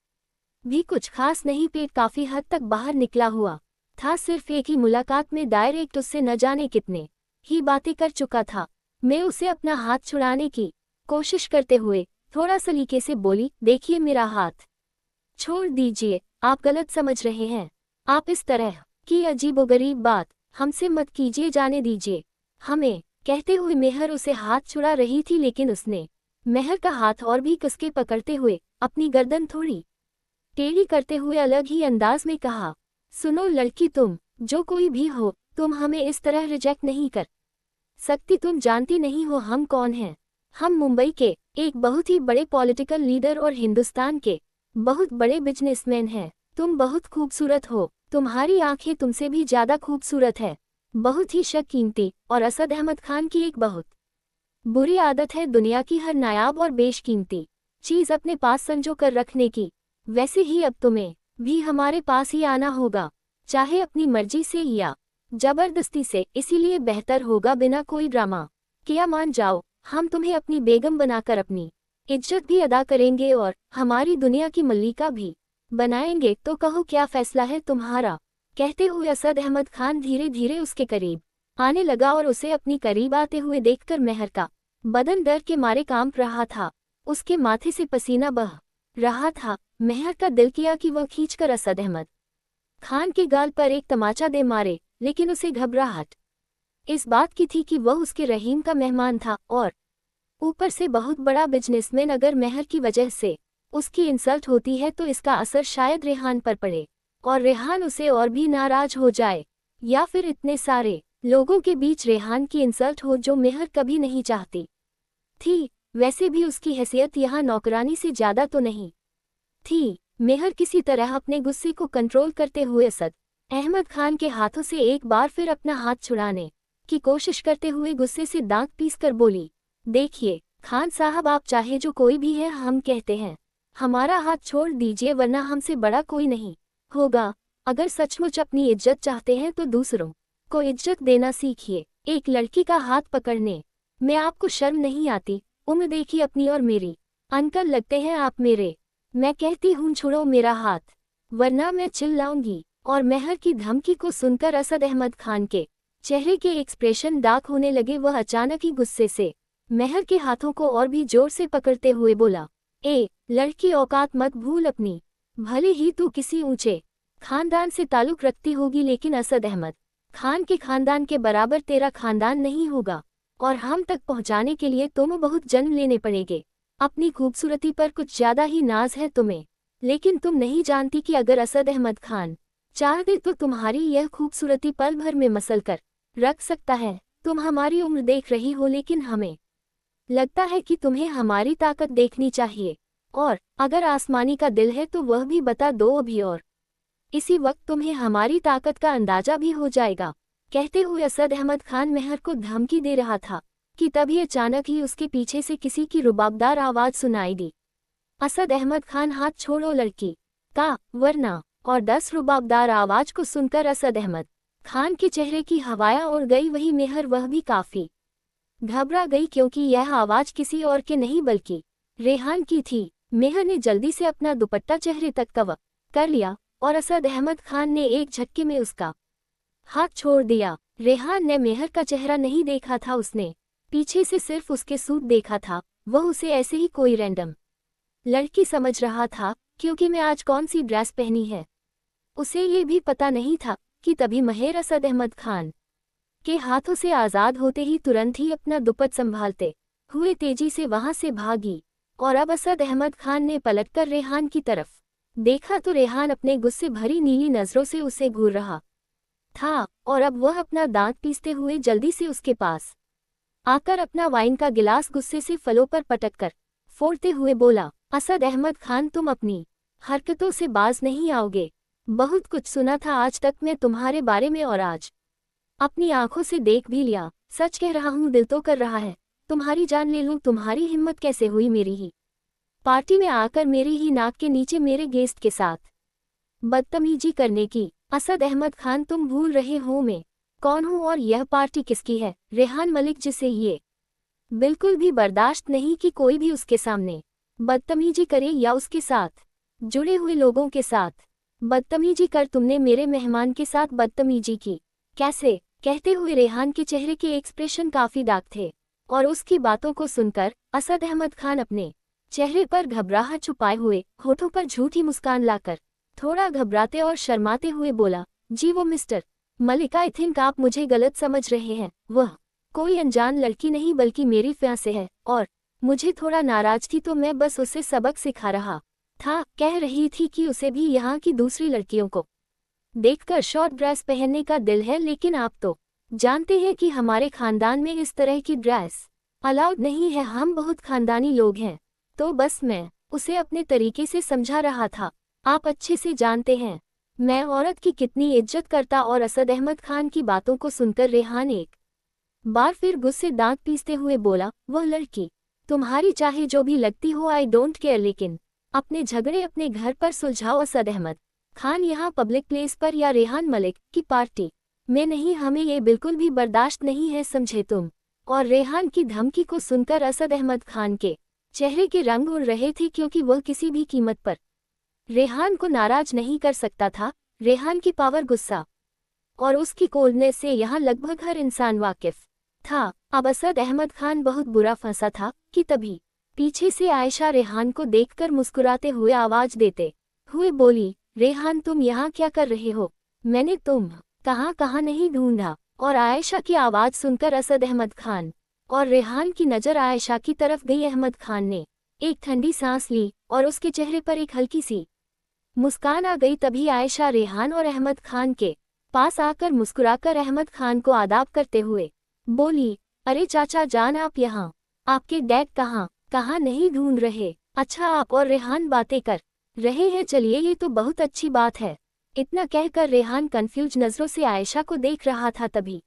भी कुछ खास नहीं, पेट काफी हद तक बाहर निकला हुआ था। सिर्फ एक ही मुलाकात में डायरेक्ट उससे न जाने कितने ही बातें कर चुका था। मैं उसे अपना हाथ छुड़ाने की कोशिश करते हुए थोड़ा सलीके से बोली, देखिए मेरा हाथ छोड़ दीजिए, आप गलत समझ रहे हैं। आप इस तरह की अजीबोगरीब बात हमसे मत कीजिए, जाने दीजिए हमें। कहते हुए मेहर उसे हाथ छुड़ा रही थी, लेकिन उसने मेहर का हाथ और भी कसके पकड़ते हुए अपनी गर्दन थोड़ी टेढ़ी करते हुए अलग ही अंदाज में कहा, सुनो लड़की, तुम जो कोई भी हो, तुम हमें इस तरह रिजेक्ट नहीं कर सकती। तुम जानती नहीं हो हम कौन हैं। हम मुंबई के एक बहुत ही बड़े पॉलिटिकल लीडर और हिंदुस्तान के बहुत बड़े बिजनेसमैन हैं। तुम बहुत खूबसूरत हो, तुम्हारी आंखें तुमसे भी ज्यादा खूबसूरत है, बहुत ही शकीमती। और असद अहमद खान की एक बहुत बुरी आदत है दुनिया की हर नायाब और बेशकीमती चीज अपने पास संजो कर रखने की। वैसे ही अब तुम्हें भी हमारे पास ही आना होगा, चाहे अपनी मर्जी से या जबरदस्ती से। इसीलिए बेहतर होगा बिना कोई ड्रामा किया मान जाओ। हम तुम्हें अपनी बेगम बनाकर अपनी इज्जत भी अदा करेंगे और हमारी दुनिया की मल्लिका भी बनाएंगे। तो कहो क्या फैसला है तुम्हारा? कहते हुए असद अहमद खान धीरे धीरे उसके करीब आने लगा और उसे अपनी करीब आते हुए देखकर मेहर का बदन डर के मारे कांप रहा था। उसके माथे से पसीना बह रहा था। मेहर का दिल किया कि वह खींचकर असद अहमद खान के गाल पर एक तमाचा दे मारे, लेकिन उसे घबराहट इस बात की थी कि वह उसके रहीम का मेहमान था और ऊपर से बहुत बड़ा बिजनेसमैन। अगर मेहर की वजह से उसकी इंसल्ट होती है तो इसका असर शायद रेहान पर पड़े और रेहान उसे और भी नाराज हो जाए, या फिर इतने सारे लोगों के बीच रेहान की इंसल्ट हो जो मेहर कभी नहीं चाहती थी। वैसे भी उसकी हैसियत यहाँ नौकरानी से ज्यादा तो नहीं थी। मेहर किसी तरह अपने गुस्से को कंट्रोल करते हुए असद अहमद खान के हाथों से एक बार फिर अपना हाथ छुड़ाने की कोशिश करते हुए गुस्से से दांत पीसकर बोली, देखिए खान साहब, आप चाहे जो कोई भी है, हम कहते हैं हमारा हाथ छोड़ दीजिए, वरना हमसे बड़ा कोई नहीं होगा। अगर सचमुच अपनी इज्जत चाहते हैं तो दूसरों को इज्जत देना सीखिए। एक लड़की का हाथ पकड़ने में आपको शर्म नहीं आती? उम्र देखिए अपनी और मेरी। अंकल लगते हैं आप मेरे। मैं कहती हूँ छोड़ो मेरा हाथ, वरना मैं चिल्लाऊंगी। और मेहर की धमकी को सुनकर असद अहमद खान के चेहरे के एक्सप्रेशन डार्क होने लगे। वह अचानक ही गुस्से से मेहर के हाथों को और भी जोर से पकड़ते हुए बोला, ए लड़की, औकात मत भूल अपनी। भले ही तू किसी ऊंचे खानदान से ताल्लुक रखती होगी, लेकिन असद अहमद खान के खानदान के बराबर तेरा खानदान नहीं होगा, और हम तक पहुंचाने के लिए तुम्हें बहुत जन्म लेने पड़ेंगे। अपनी खूबसूरती पर कुछ ज्यादा ही नाज है तुम्हें, लेकिन तुम नहीं जानती कि अगर असद अहमद खान चाहते तो तुम्हारी यह खूबसूरती पल भर में मसल कर रख सकता है। तुम हमारी उम्र देख रही हो, लेकिन हमें लगता है कि तुम्हें हमारी ताकत देखनी चाहिए, और अगर आसमानी का दिल है तो वह भी बता दो अभी, और इसी वक्त तुम्हें हमारी ताकत का अंदाजा भी हो जाएगा। कहते हुए असद अहमद खान मेहर को धमकी दे रहा था कि तभी अचानक ही उसके पीछे से किसी की रुबाबदार आवाज सुनाई दी। असद अहमद खान, हाथ छोड़ो लड़की का, वरना। और 10 रुबाबदार आवाज को सुनकर असद अहमद खान के चेहरे की हवाया उड़ गई। वही मेहर, वह भी काफी घबरा गई, क्योंकि यह आवाज किसी और के नहीं बल्कि रेहान की थी। मेहर ने जल्दी से अपना दुपट्टा चेहरे तक कवर कर लिया और असद अहमद खान ने एक झटके में उसका हाथ छोड़ दिया। रेहान ने मेहर का चेहरा नहीं देखा था, उसने पीछे से सिर्फ उसके सूट देखा था। वह उसे ऐसे ही कोई रैंडम लड़की समझ रहा था, क्योंकि मैं आज कौन सी ड्रेस पहनी है उसे ये भी पता नहीं था कि तभी मेहर असद अहमद खान के हाथों से आज़ाद होते ही तुरंत ही अपना दुपट्टा संभालते हुए तेजी से वहां से भागी। और अब असद अहमद खान ने पलटकर रेहान की तरफ देखा तो रेहान अपने गुस्से भरी नीली नजरों से उसे घूर रहा था, और अब वह अपना दांत पीसते हुए जल्दी से उसके पास आकर अपना वाइन का गिलास गुस्से से फलों पर पटक कर फोड़ते हुए बोला, असद अहमद खान, तुम अपनी हरकतों से बाज नहीं आओगे। बहुत कुछ सुना था आज तक मैं तुम्हारे बारे में, और आज अपनी आंखों से देख भी लिया। सच कह रहा हूँ, दिल तो कर रहा है तुम्हारी जान ले लूं। तुम्हारी हिम्मत कैसे हुई मेरी ही पार्टी में आकर मेरी ही नाक के नीचे मेरे गेस्ट के साथ बदतमीजी करने की। असद अहमद खान, तुम भूल रहे हो मैं कौन हूँ और यह पार्टी किसकी है। रेहान मलिक, जिसे ये बिल्कुल भी बर्दाश्त नहीं कि कोई भी उसके सामने बदतमीजी करे या उसके साथ जुड़े हुए लोगों के साथ बदतमीजी कर। तुमने मेरे मेहमान के साथ बदतमीजी की। कैसे? कहते हुए रेहान के चेहरे के एक्सप्रेशन काफी डार्क थे, और उसकी बातों को सुनकर असद अहमद खान अपने चेहरे पर घबराहट छुपाए हुए होठों पर झूठी मुस्कान लाकर थोड़ा घबराते और शर्माते हुए बोला, जी वो मिस्टर मलिक, आई थिंक आप मुझे गलत समझ रहे हैं। वह कोई अनजान लड़की नहीं बल्कि मेरी फियांसे है, और मुझे थोड़ा नाराज थी तो मैं बस उसे सबक सिखा रहा था। कह रही थी कि उसे भी यहाँ की दूसरी लड़कियों को देखकर शॉर्ट ड्रेस पहनने का दिल है, लेकिन आप तो जानते हैं कि हमारे खानदान में इस तरह की ड्रेस अलाउड नहीं है। हम बहुत खानदानी लोग हैं। तो बस मैं उसे अपने तरीके से समझा रहा था। आप अच्छे से जानते हैं मैं औरत की कितनी इज्जत करता। और असद अहमद खान की बातों को सुनकर रेहान एक बार फिर गुस्से दांत पीसते हुए बोला, वह लड़की तुम्हारी चाहे जो भी लगती हो, आई डोंट केयर, लेकिन अपने झगड़े अपने घर पर सुलझाओ। असद अहमद खान, यहाँ पब्लिक प्लेस पर या रेहान मलिक की पार्टी में नहीं। हमें ये बिल्कुल भी बर्दाश्त नहीं है, समझे तुम। और रेहान की धमकी को सुनकर असद अहमद खान के चेहरे के रंग उड़ रहे थे, क्योंकि वह किसी भी कीमत पर रेहान को नाराज नहीं कर सकता था। रेहान की पावर, गुस्सा और उसकी कोल्डनेस से यहाँ लगभग हर इंसान वाकिफ था। अब असद अहमद खान बहुत बुरा फंसा था कि तभी पीछे से आयशा रेहान को देखकर मुस्कुराते हुए आवाज देते हुए बोली, रेहान तुम यहाँ क्या कर रहे हो? मैंने तुम कहाँ नहीं ढूंढा। और आयशा की आवाज सुनकर असद अहमद खान और रेहान की नज़र आयशा की तरफ गई। अहमद खान ने एक ठंडी सांस ली और उसके चेहरे पर एक हल्की सी मुस्कान आ गई। तभी आयशा रेहान और अहमद खान के पास आकर मुस्कुराकर अहमद खान को आदाब करते हुए बोली, अरे चाचा जान, आप यहाँ, आपके डैड कहाँ नहीं ढूंढ रहे? अच्छा, आप और रेहान बातें कर रहे हैं, चलिए ये तो बहुत अच्छी बात है। इतना कहकर रेहान कंफ्यूज नजरों से आयशा को देख रहा था। तभी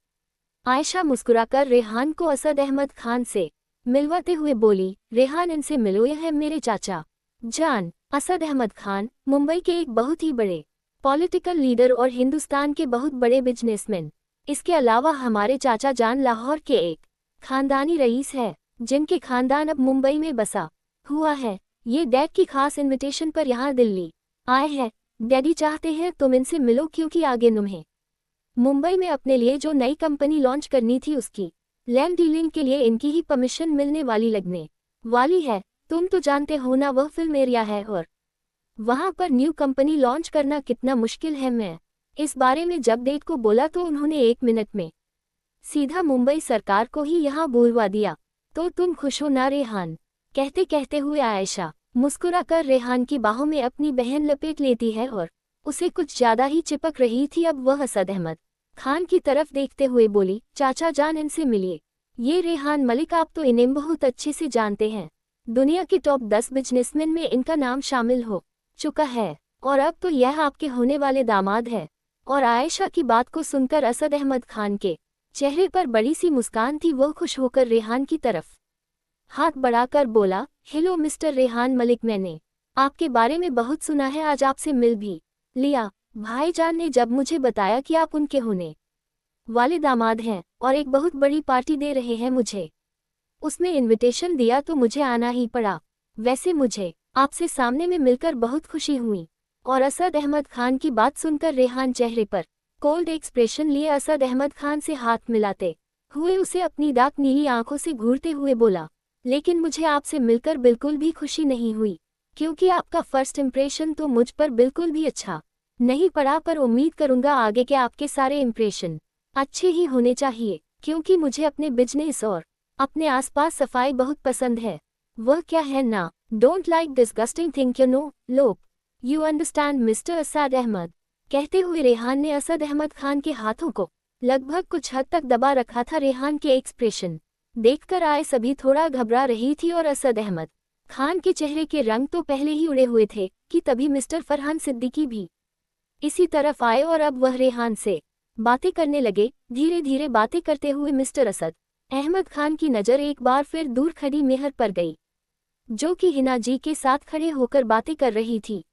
आयशा मुस्कुराकर रेहान को असद अहमद खान से मिलवाते हुए बोली, रेहान इनसे मिलो, यह है मेरे चाचा जान असद अहमद खान, मुंबई के एक बहुत ही बड़े पॉलिटिकल लीडर और हिंदुस्तान के बहुत बड़े बिजनेसमैन। इसके अलावा हमारे चाचा जान लाहौर के एक खानदानी रईस है, जिनके खानदान अब मुंबई में बसा हुआ है। ये डैड की खास इनविटेशन पर यहाँ दिल्ली आए हैं। डैडी चाहते हैं तुम इनसे मिलो क्योंकि आगे तुम्हें मुंबई में अपने लिए जो नई कंपनी लॉन्च करनी थी उसकी लैंड डीलिंग के लिए इनकी ही परमिशन मिलने लगने वाली है। तुम तो जानते हो ना वह फिल्म एरिया है और वहां पर न्यू कंपनी लॉन्च करना कितना मुश्किल है। मैं इस बारे में जब डैड को बोला तो उन्होंने 1 मिनट में सीधा मुंबई सरकार को ही यहाँ बुलवा दिया। तो तुम खुश हो ना रेहान? कहते कहते हुए आयशा मुस्कुराकर रेहान की बाहों में अपनी बहन लपेट लेती है और उसे कुछ ज्यादा ही चिपक रही थी। अब वह असद अहमद खान की तरफ देखते हुए बोली, चाचा जान इनसे मिलिए। ये रेहान मलिक, आप तो इन्हें बहुत अच्छे से जानते हैं। दुनिया के टॉप 10 बिजनेसमैन में इनका नाम शामिल हो चुका है और अब तो यह आपके होने वाले दामाद है। और आयशा की बात को सुनकर असद अहमद खान के चेहरे पर बड़ी सी मुस्कान थी। वह खुश होकर रेहान की तरफ हाथ बढ़ाकर बोला, हेलो मिस्टर रेहान मलिक, मैंने आपके बारे में बहुत सुना है, आज आपसे मिल भी लिया। भाईजान ने जब मुझे बताया कि आप उनके होने वाले दामाद हैं और एक बहुत बड़ी पार्टी दे रहे हैं मुझे, उसमें इनविटेशन दिया तो मुझे आना ही पड़ा। वैसे मुझे आपसे सामने में मिलकर बहुत खुशी हुई। और असद अहमद खान की बात सुनकर रेहान चेहरे पर कोल्ड एक्सप्रेशन लिए असद अहमद खान से हाथ मिलाते हुए उसे अपनी दाग नीली आंखों से घूरते हुए बोला, लेकिन मुझे आपसे मिलकर बिल्कुल भी खुशी नहीं हुई क्योंकि आपका फर्स्ट इम्प्रेशन तो मुझ पर बिल्कुल भी अच्छा नहीं पड़ा। पर उम्मीद करूंगा आगे के आपके सारे इम्प्रेशन अच्छे ही होने चाहिए क्योंकि मुझे अपने बिजनेस और अपने आसपास सफाई बहुत पसंद है। वह क्या है ना, don't like disgusting thing you know लोग, you understand mister Asad Ahmed. कहते हुए रेहान ने असद अहमद खान के हाथों को लगभग कुछ हद तक दबा रखा था। रेहान के एक्सप्रेशन देखकर आए सभी थोड़ा घबरा रही थी और असद अहमद खान के चेहरे के रंग तो पहले ही उड़े हुए थे कि तभी मिस्टर फरहान सिद्दीकी भी इसी तरफ आए और अब वह रेहान से बातें करने लगे। धीरे धीरे बातें करते हुए मिस्टर असद अहमद खान की नज़र एक बार फिर दूर खड़ी मेहर पर गई जो कि हिना जी के साथ खड़े होकर बातें कर रही थी।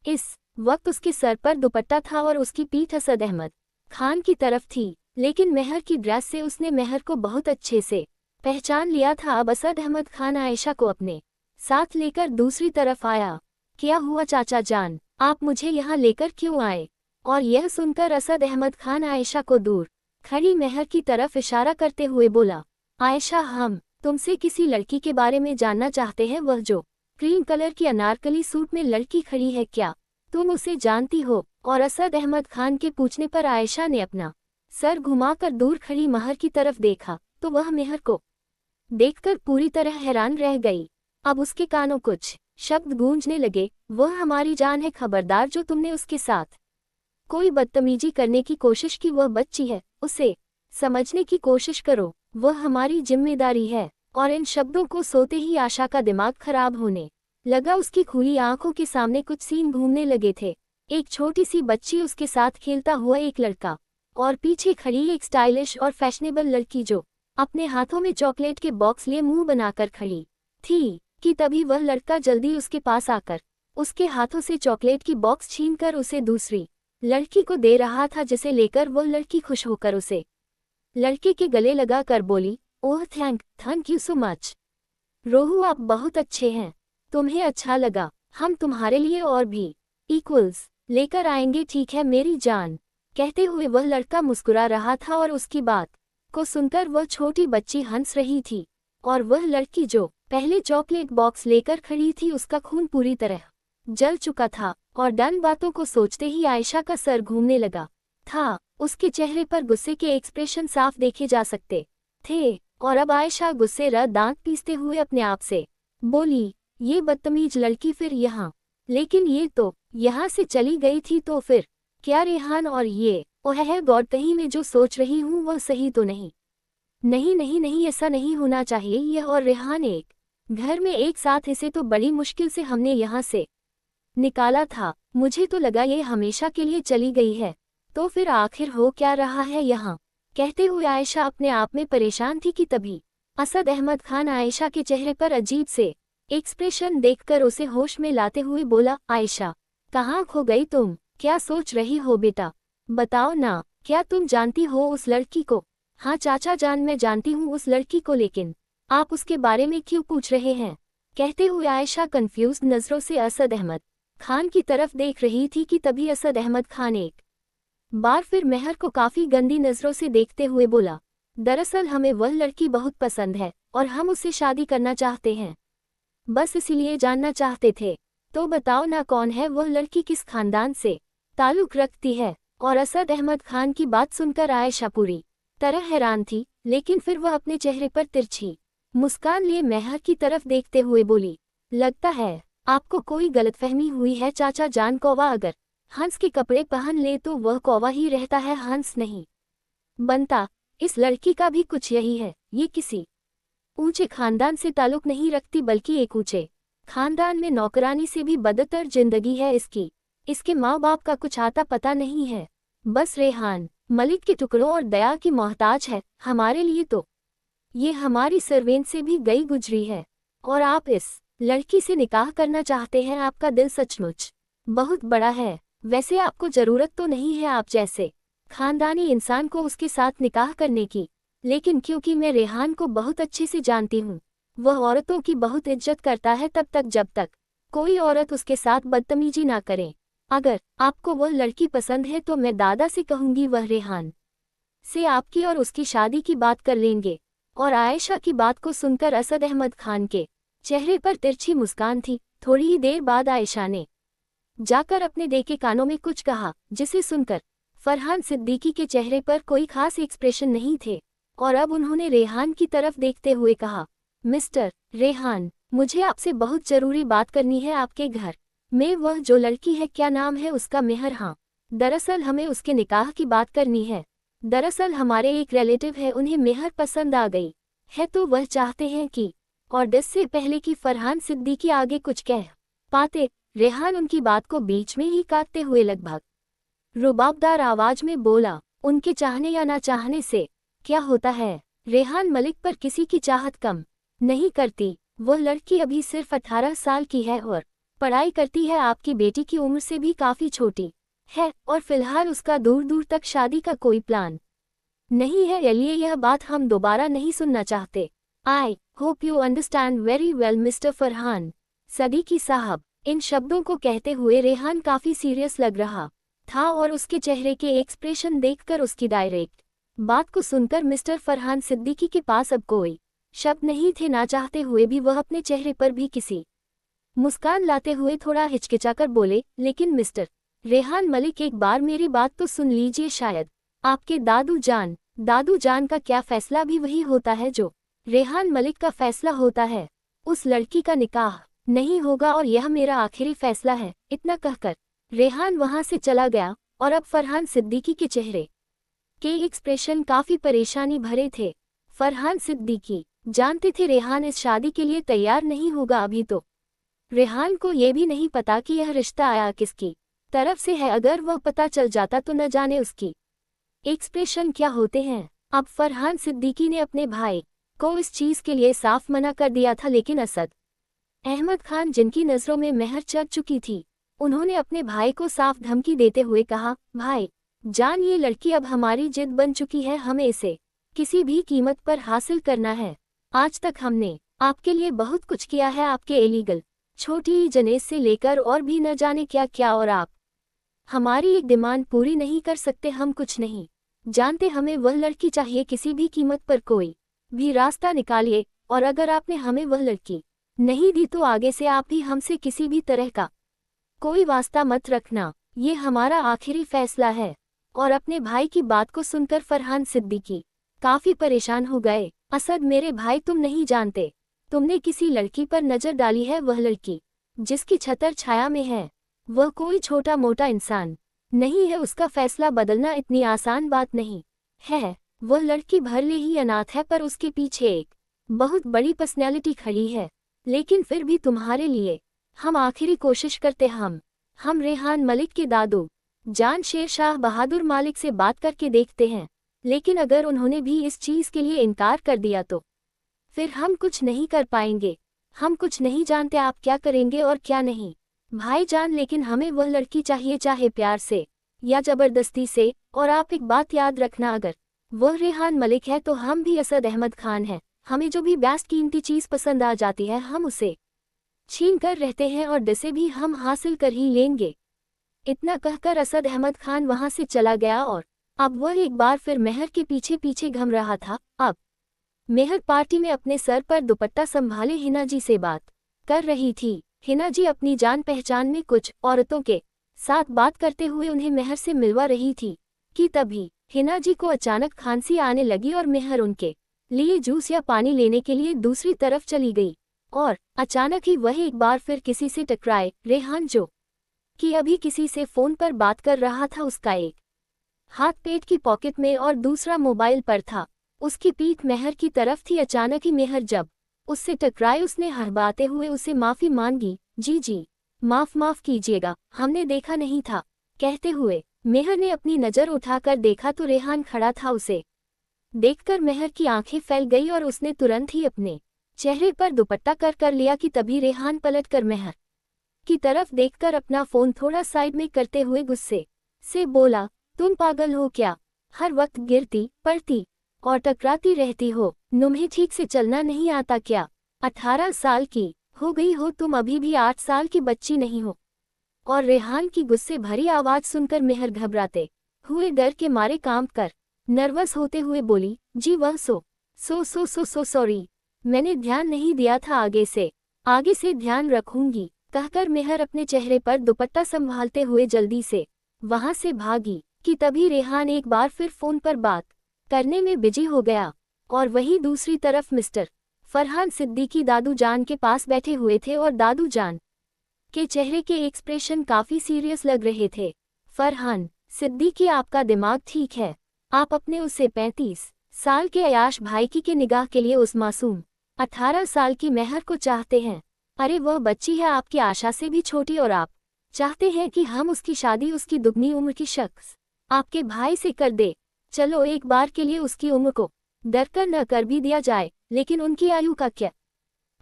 इस वक्त उसके सर पर दुपट्टा था और उसकी पीठ असद अहमद खान की तरफ थी, लेकिन मेहर की ड्रेस से उसने मेहर को बहुत अच्छे से पहचान लिया था। अब असद अहमद खान आयशा को अपने साथ लेकर दूसरी तरफ आया। क्या हुआ चाचा जान, आप मुझे यहाँ लेकर क्यों आए? और यह सुनकर असद अहमद खान आयशा को दूर खड़ी मेहर की तरफ इशारा करते हुए बोला, आयशा हम तुमसे किसी लड़की के बारे में जानना चाहते हैं, वह जो क्रीम कलर की अनारकली सूट में लड़की खड़ी है, क्या तुम उसे जानती हो? और असद अहमद खान के पूछने पर आयशा ने अपना सर घुमाकर दूर खड़ी मेहर की तरफ देखा तो वह मेहर को देखकर पूरी तरह हैरान रह गई। अब उसके कानों कुछ शब्द गूंजने लगे, वह हमारी जान है, खबरदार जो तुमने उसके साथ कोई बदतमीजी करने की कोशिश की, वह बच्ची है, उसे समझने की कोशिश करो, वह हमारी जिम्मेदारी है। और इन शब्दों को सोते ही आशा का दिमाग खराब होने लगा। उसकी खुली आंखों के सामने कुछ सीन घूमने लगे थे। एक छोटी सी बच्ची, उसके साथ खेलता हुआ एक लड़का और पीछे खड़ी एक स्टाइलिश और फैशनेबल लड़की जो अपने हाथों में चॉकलेट के बॉक्स लिए मुंह बनाकर खड़ी थी कि तभी वह लड़का जल्दी उसके पास आकर उसके हाथों से चॉकलेट की बॉक्स छीनकर उसे दूसरी लड़की को दे रहा था, जिसे लेकर वह लड़की खुश होकर उसे लड़के के गले लगा कर बोली, oh thank you so much Rohu, आप बहुत अच्छे हैं, तुम्हें अच्छा लगा, हम तुम्हारे लिए और भी इक्वल्स लेकर आएंगे, ठीक है मेरी जान। कहते हुए वह लड़का मुस्कुरा रहा था और उसकी बात को सुनकर वह छोटी बच्ची हंस रही थी। और वह लड़की जो पहले चॉकलेट बॉक्स लेकर खड़ी थी, उसका खून पूरी तरह जल चुका था और डन बातों को सोचते ही आयशा का सर घूमने लगा था। उसके चेहरे पर गुस्से के एक्सप्रेशन साफ देखे जा सकते थे। और अब आयशा गुस्से दांत पीसते हुए अपने आप से बोली, ये बदतमीज लड़की फिर यहाँ, लेकिन ये तो यहाँ से चली गई थी, तो फिर क्या रेहान? और ये ओह है गॉड, कहीं मैं जो सोच रही हूँ वह सही तो नहीं? नहीं नहीं नहीं, ऐसा नहीं होना चाहिए। यह और रेहान एक घर में एक साथ, इसे तो बड़ी मुश्किल से हमने यहाँ से निकाला था, मुझे तो लगा ये हमेशा के लिए चली गई है, तो फिर आखिर हो क्या रहा है यहाँ? कहते हुए आयशा अपने आप में परेशान थी कि तभी असद अहमद खान आयशा के चेहरे पर अजीब से एक्सप्रेशन देखकर उसे होश में लाते हुए बोला, आयशा कहाँ खो गई तुम? क्या सोच रही हो बेटा, बताओ ना, क्या तुम जानती हो उस लड़की को? हाँ चाचा जान, मैं जानती हूँ उस लड़की को, लेकिन आप उसके बारे में क्यों पूछ रहे हैं? कहते हुए आयशा कंफ्यूज्ड नजरों से असद अहमद खान की तरफ देख रही थी कि तभी असद अहमद खान एक बार फिर मेहर को काफी गंदी नजरों से देखते हुए बोला, दरअसल हमें वह लड़की बहुत पसंद है और हम उससे शादी करना चाहते हैं। बस इसीलिए जानना चाहते थे। तो बताओ ना, कौन है वह लड़की, किस खानदान से ताल्लुक रखती है? और असद अहमद खान की बात सुनकर आयशा पूरी तरह हैरान थी, लेकिन फिर वह अपने चेहरे पर तिरछी मुस्कान लिए मेहर की तरफ देखते हुए बोली, लगता है आपको कोई गलतफहमी हुई है चाचा जान। कौवा अगर हंस के कपड़े पहन ले तो वह कौवा ही रहता है, हंस नहीं बनता। इस लड़की का भी कुछ यही है। ये किसी ऊंचे खानदान से ताल्लुक नहीं रखती, बल्कि एक ऊंचे खानदान में नौकरानी से भी बदतर जिंदगी है इसकी। इसके माँ बाप का कुछ आता पता नहीं है, बस रेहान मलिक के टुकड़ों और दया की मोहताज है। हमारे लिए तो ये हमारी सर्वेंट से भी गई गुजरी है, और आप इस लड़की से निकाह करना चाहते हैं। आपका दिल सचमुच बहुत बड़ा है। वैसे आपको जरूरत तो नहीं है आप जैसे खानदानी इंसान को उसके साथ निकाह करने की, लेकिन क्योंकि मैं रेहान को बहुत अच्छे से जानती हूँ, वह औरतों की बहुत इज्जत करता है तब तक जब तक कोई औरत उसके साथ बदतमीजी ना करे। अगर आपको वह लड़की पसंद है तो मैं दादा से कहूंगी वह रेहान से आपकी और उसकी शादी की बात कर लेंगे। और आयशा की बात को सुनकर असद अहमद खान के चेहरे पर तिरछी मुस्कान थी। थोड़ी ही देर बाद आयशा ने जाकर अपने दे के कानों में कुछ कहा, जिसे सुनकर फरहान सिद्दीकी के चेहरे पर कोई खास एक्सप्रेशन नहीं थे, और अब उन्होंने रेहान की तरफ देखते हुए कहा, मिस्टर रेहान, मुझे आपसे बहुत जरूरी बात करनी है आपके घर में। वह जो लड़की है, क्या नाम है उसका? मेहर। हाँ, दरअसल हमें उसके निकाह की बात करनी है। दरअसल हमारे एक रिलेटिव है, उन्हें मेहर पसंद आ गई है, तो वह चाहते हैं कि। और इससे पहले कि फरहान सिद्दीकी आगे कुछ कह पाते, रेहान उनकी बात को बीच में ही काटते हुए लगभग रुबाबदार आवाज में बोला, उनके चाहने या ना चाहने से क्या होता है? रेहान मलिक पर किसी की चाहत कम नहीं करती। वह लड़की अभी सिर्फ 18 साल की है और पढ़ाई करती है। आपकी बेटी की उम्र से भी काफी छोटी है, और फिलहाल उसका दूर दूर तक शादी का कोई प्लान नहीं है। चलिए, यह बात हम दोबारा नहीं सुनना चाहते। I hope you understand very well mister Farhan Siddiqui साहब। इन शब्दों को कहते हुए रेहान काफी सीरियस लग रहा था, और उसके चेहरे के एक्सप्रेशन देखकर उसकी डायरेक्ट बात को सुनकर मिस्टर फरहान सिद्दीकी के पास अब कोई शब्द नहीं थे। ना चाहते हुए भी वह अपने चेहरे पर भी किसी मुस्कान लाते हुए थोड़ा हिचकिचाकर बोले, लेकिन मिस्टर रेहान मलिक, एक बार मेरी बात तो सुन लीजिए। शायद आपके दादू जान का क्या फैसला भी वही होता है जो रेहान मलिक का फैसला होता है। उस लड़की का निकाह नहीं होगा और यह मेरा आखिरी फैसला है। इतना कहकर रेहान वहां से चला गया, और अब फरहान सिद्दीकी के चेहरे के एक्सप्रेशन काफी परेशानी भरे थे। फरहान सिद्दीकी जानते थे रेहान इस शादी के लिए तैयार नहीं होगा। अभी तो रेहान को यह भी नहीं पता कि यह रिश्ता आया किसकी तरफ से है। अगर वह पता चल जाता तो न जाने उसकी एक्सप्रेशन क्या होते हैं। अब फरहान सिद्दीकी ने अपने भाई को इस चीज के लिए साफ मना कर दिया था, लेकिन असद अहमद खान, जिनकी नजरों में मेहर चढ़ चुकी थी, उन्होंने अपने भाई को साफ धमकी देते हुए कहा, भाई जान, ये लड़की अब हमारी जिद बन चुकी है। हमें इसे किसी भी कीमत पर हासिल करना है। आज तक हमने आपके लिए बहुत कुछ किया है, आपके इलीगल छोटी जनेस से लेकर और भी न जाने क्या क्या, और आप हमारी एक डिमांड पूरी नहीं कर सकते। हम कुछ नहीं जानते, हमें वह लड़की चाहिए। किसी भी कीमत पर कोई भी रास्ता निकालिए, और अगर आपने हमें वह लड़की नहीं दी तो आगे से आप भी हमसे किसी भी तरह का कोई वास्ता मत रखना। ये हमारा आखिरी फैसला है। और अपने भाई की बात को सुनकर फरहान सिद्दीकी काफी परेशान हो गए। असद, मेरे भाई, तुम नहीं जानते, तुमने किसी लड़की पर नजर डाली है। वह लड़की जिसकी छतर छाया में है, वह कोई छोटा मोटा इंसान नहीं है। उसका फैसला बदलना इतनी आसान बात नहीं है। वह लड़की भले ही अनाथ है, पर उसके पीछे एक बहुत बड़ी पर्सनैलिटी खड़ी है। लेकिन फिर भी तुम्हारे लिए हम आखिरी कोशिश करते। हम रेहान मलिक के दादू जान शेर शाह बहादुर मालिक से बात करके देखते हैं, लेकिन अगर उन्होंने भी इस चीज के लिए इनकार कर दिया तो फिर हम कुछ नहीं कर पाएंगे। हम कुछ नहीं जानते आप क्या करेंगे और क्या नहीं भाईजान, लेकिन हमें वह लड़की चाहिए, चाहे प्यार से या जबरदस्ती से। और आप एक बात याद रखना, अगर वह रेहान मलिक है तो हम भी असद अहमद खान हैं। हमें जो भी बेस्ट कीमती चीज पसंद आ जाती है, हम उसे छीन कर रहते हैं और डसे भी हम हासिल कर ही लेंगे। इतना कहकर असद अहमद खान वहां से चला गया और अब वह एक बार फिर मेहर के पीछे पीछे घूम रहा था। अब मेहर पार्टी में अपने सर पर दुपट्टा संभाले हिना जी से बात कर रही थी। हिना जी अपनी जान पहचान में कुछ औरतों के साथ बात करते हुए उन्हें मेहर से मिलवा रही थी कि तभी हिना जी को अचानक खांसी आने लगी और मेहर उनके लिए जूस या पानी लेने के लिए दूसरी तरफ चली गई और अचानक ही वह एक बार फिर किसी से टकराए। रेहान जो कि अभी किसी से फोन पर बात कर रहा था, उसका एक हाथ पेट की पॉकेट में और दूसरा मोबाइल पर था। उसकी पीठ मेहर की तरफ थी। अचानक ही मेहर जब उससे टकराए उसने हड़बड़ाते हुए उसे माफी मांगी। जी माफ कीजिएगा, हमने देखा नहीं था, कहते हुए मेहर ने अपनी नज़र उठाकर देखा तो रेहान खड़ा था। उसे देखकर मेहर की आंखें फैल गई और उसने तुरंत ही अपने चेहरे पर दुपट्टा कर लिया कि तभी रेहान पलटकर मेहर की तरफ देखकर अपना फोन थोड़ा साइड में करते हुए गुस्से से बोला, तुम पागल हो क्या? हर वक्त गिरती पड़ती और टकराती रहती हो, तुम्हें ठीक से चलना नहीं आता क्या? 18 साल की हो गई हो तुम, अभी भी 8 साल की बच्ची नहीं हो। और रेहान की गुस्से भरी आवाज सुनकर मेहर घबराते हुए डर के मारे कांप कर नर्वस होते हुए बोली, जी वह सॉरी, मैंने ध्यान नहीं दिया था, आगे से ध्यान रखूंगी, कहकर मेहर अपने चेहरे पर दुपट्टा संभालते हुए जल्दी से वहां से भागी कि तभी रेहान एक बार फिर फोन पर बात करने में बिजी हो गया। और वहीं दूसरी तरफ मिस्टर फरहान सिद्दीकी दादू जान के पास बैठे हुए थे और दादू जान के चेहरे के एक्सप्रेशन काफी सीरियस लग रहे थे। फरहान सिद्दीकी, आपका दिमाग ठीक है? आप अपने उससे 35 साल के अयाश भाई की निगाह के लिए उस मासूम 18 साल की मेहर को चाहते हैं? अरे वह बच्ची है आपकी आशा से भी छोटी और आप चाहते हैं कि हम उसकी शादी उसकी दुगनी उम्र की शख्स आपके भाई से कर दे। चलो एक बार के लिए उसकी उम्र को डरकर न कर भी दिया जाए, लेकिन उनकी आयु का क्या?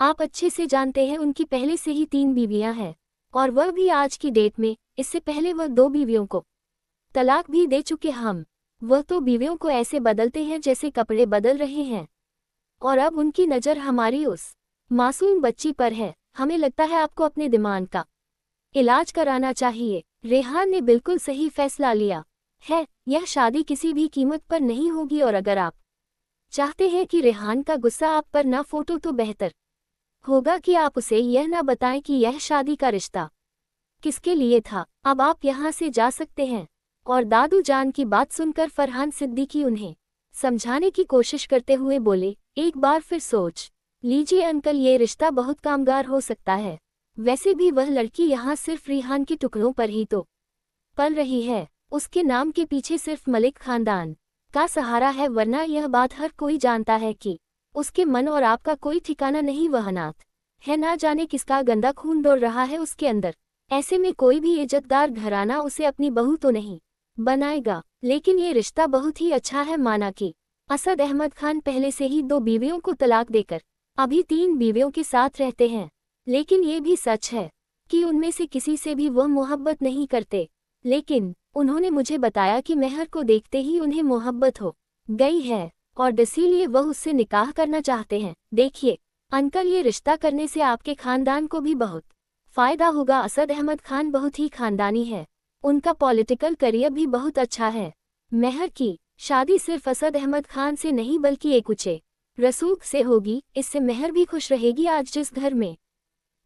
आप अच्छे से जानते हैं उनकी पहले से ही 3 बीवियां हैं और वह भी आज की डेट में। इससे पहले वह 2 बीवियों को तलाक भी दे चुके। हम वह तो बीवियों को ऐसे बदलते हैं जैसे कपड़े बदल रहे हैं और अब उनकी नज़र हमारी उस मासूम बच्ची पर है। हमें लगता है आपको अपने दिमाग का इलाज कराना चाहिए। रेहान ने बिल्कुल सही फैसला लिया है, यह शादी किसी भी कीमत पर नहीं होगी और अगर आप चाहते हैं कि रेहान का गुस्सा आप पर न फूटो तो बेहतर होगा कि आप उसे यह न बताएं कि यह शादी का रिश्ता किसके लिए था। अब आप यहाँ से जा सकते हैं। और दादू जान की बात सुनकर फरहान सिद्दीकी उन्हें समझाने की कोशिश करते हुए बोले, एक बार फिर सोच लीजिए अंकल, ये रिश्ता बहुत कामगार हो सकता है। वैसे भी वह लड़की यहाँ सिर्फ रेहान के टुकड़ों पर ही तो पल रही है, उसके नाम के पीछे सिर्फ मलिक खानदान का सहारा है, वरना यह बात हर कोई जानता है कि उसके मन और आपका कोई ठिकाना नहीं, वह अनाथ है, ना जाने किसका गंदा खून दौड़ रहा है उसके अंदर। ऐसे में कोई भी इज्जतदार घराना उसे अपनी बहू तो नहीं बनाएगा। लेकिन ये रिश्ता बहुत ही अच्छा है। माना कि असद अहमद खान पहले से ही 2 बीवियों को तलाक देकर अभी 3 बीवियों के साथ रहते हैं, लेकिन ये भी सच है कि उनमें से किसी से भी वह मोहब्बत नहीं करते। लेकिन उन्होंने मुझे बताया कि मेहर को देखते ही उन्हें मोहब्बत हो गई है और इसीलिए वह उससे निकाह करना चाहते हैं। देखिए अंकल, ये रिश्ता करने से आपके खानदान को भी बहुत फायदा होगा। असद अहमद खान बहुत ही खानदानी है, उनका पॉलिटिकल करियर भी बहुत अच्छा है। मेहर की शादी सिर्फ असद अहमद खान से नहीं बल्कि एक ऊंचे रसूख से होगी। इससे मेहर भी खुश रहेगी। आज जिस घर में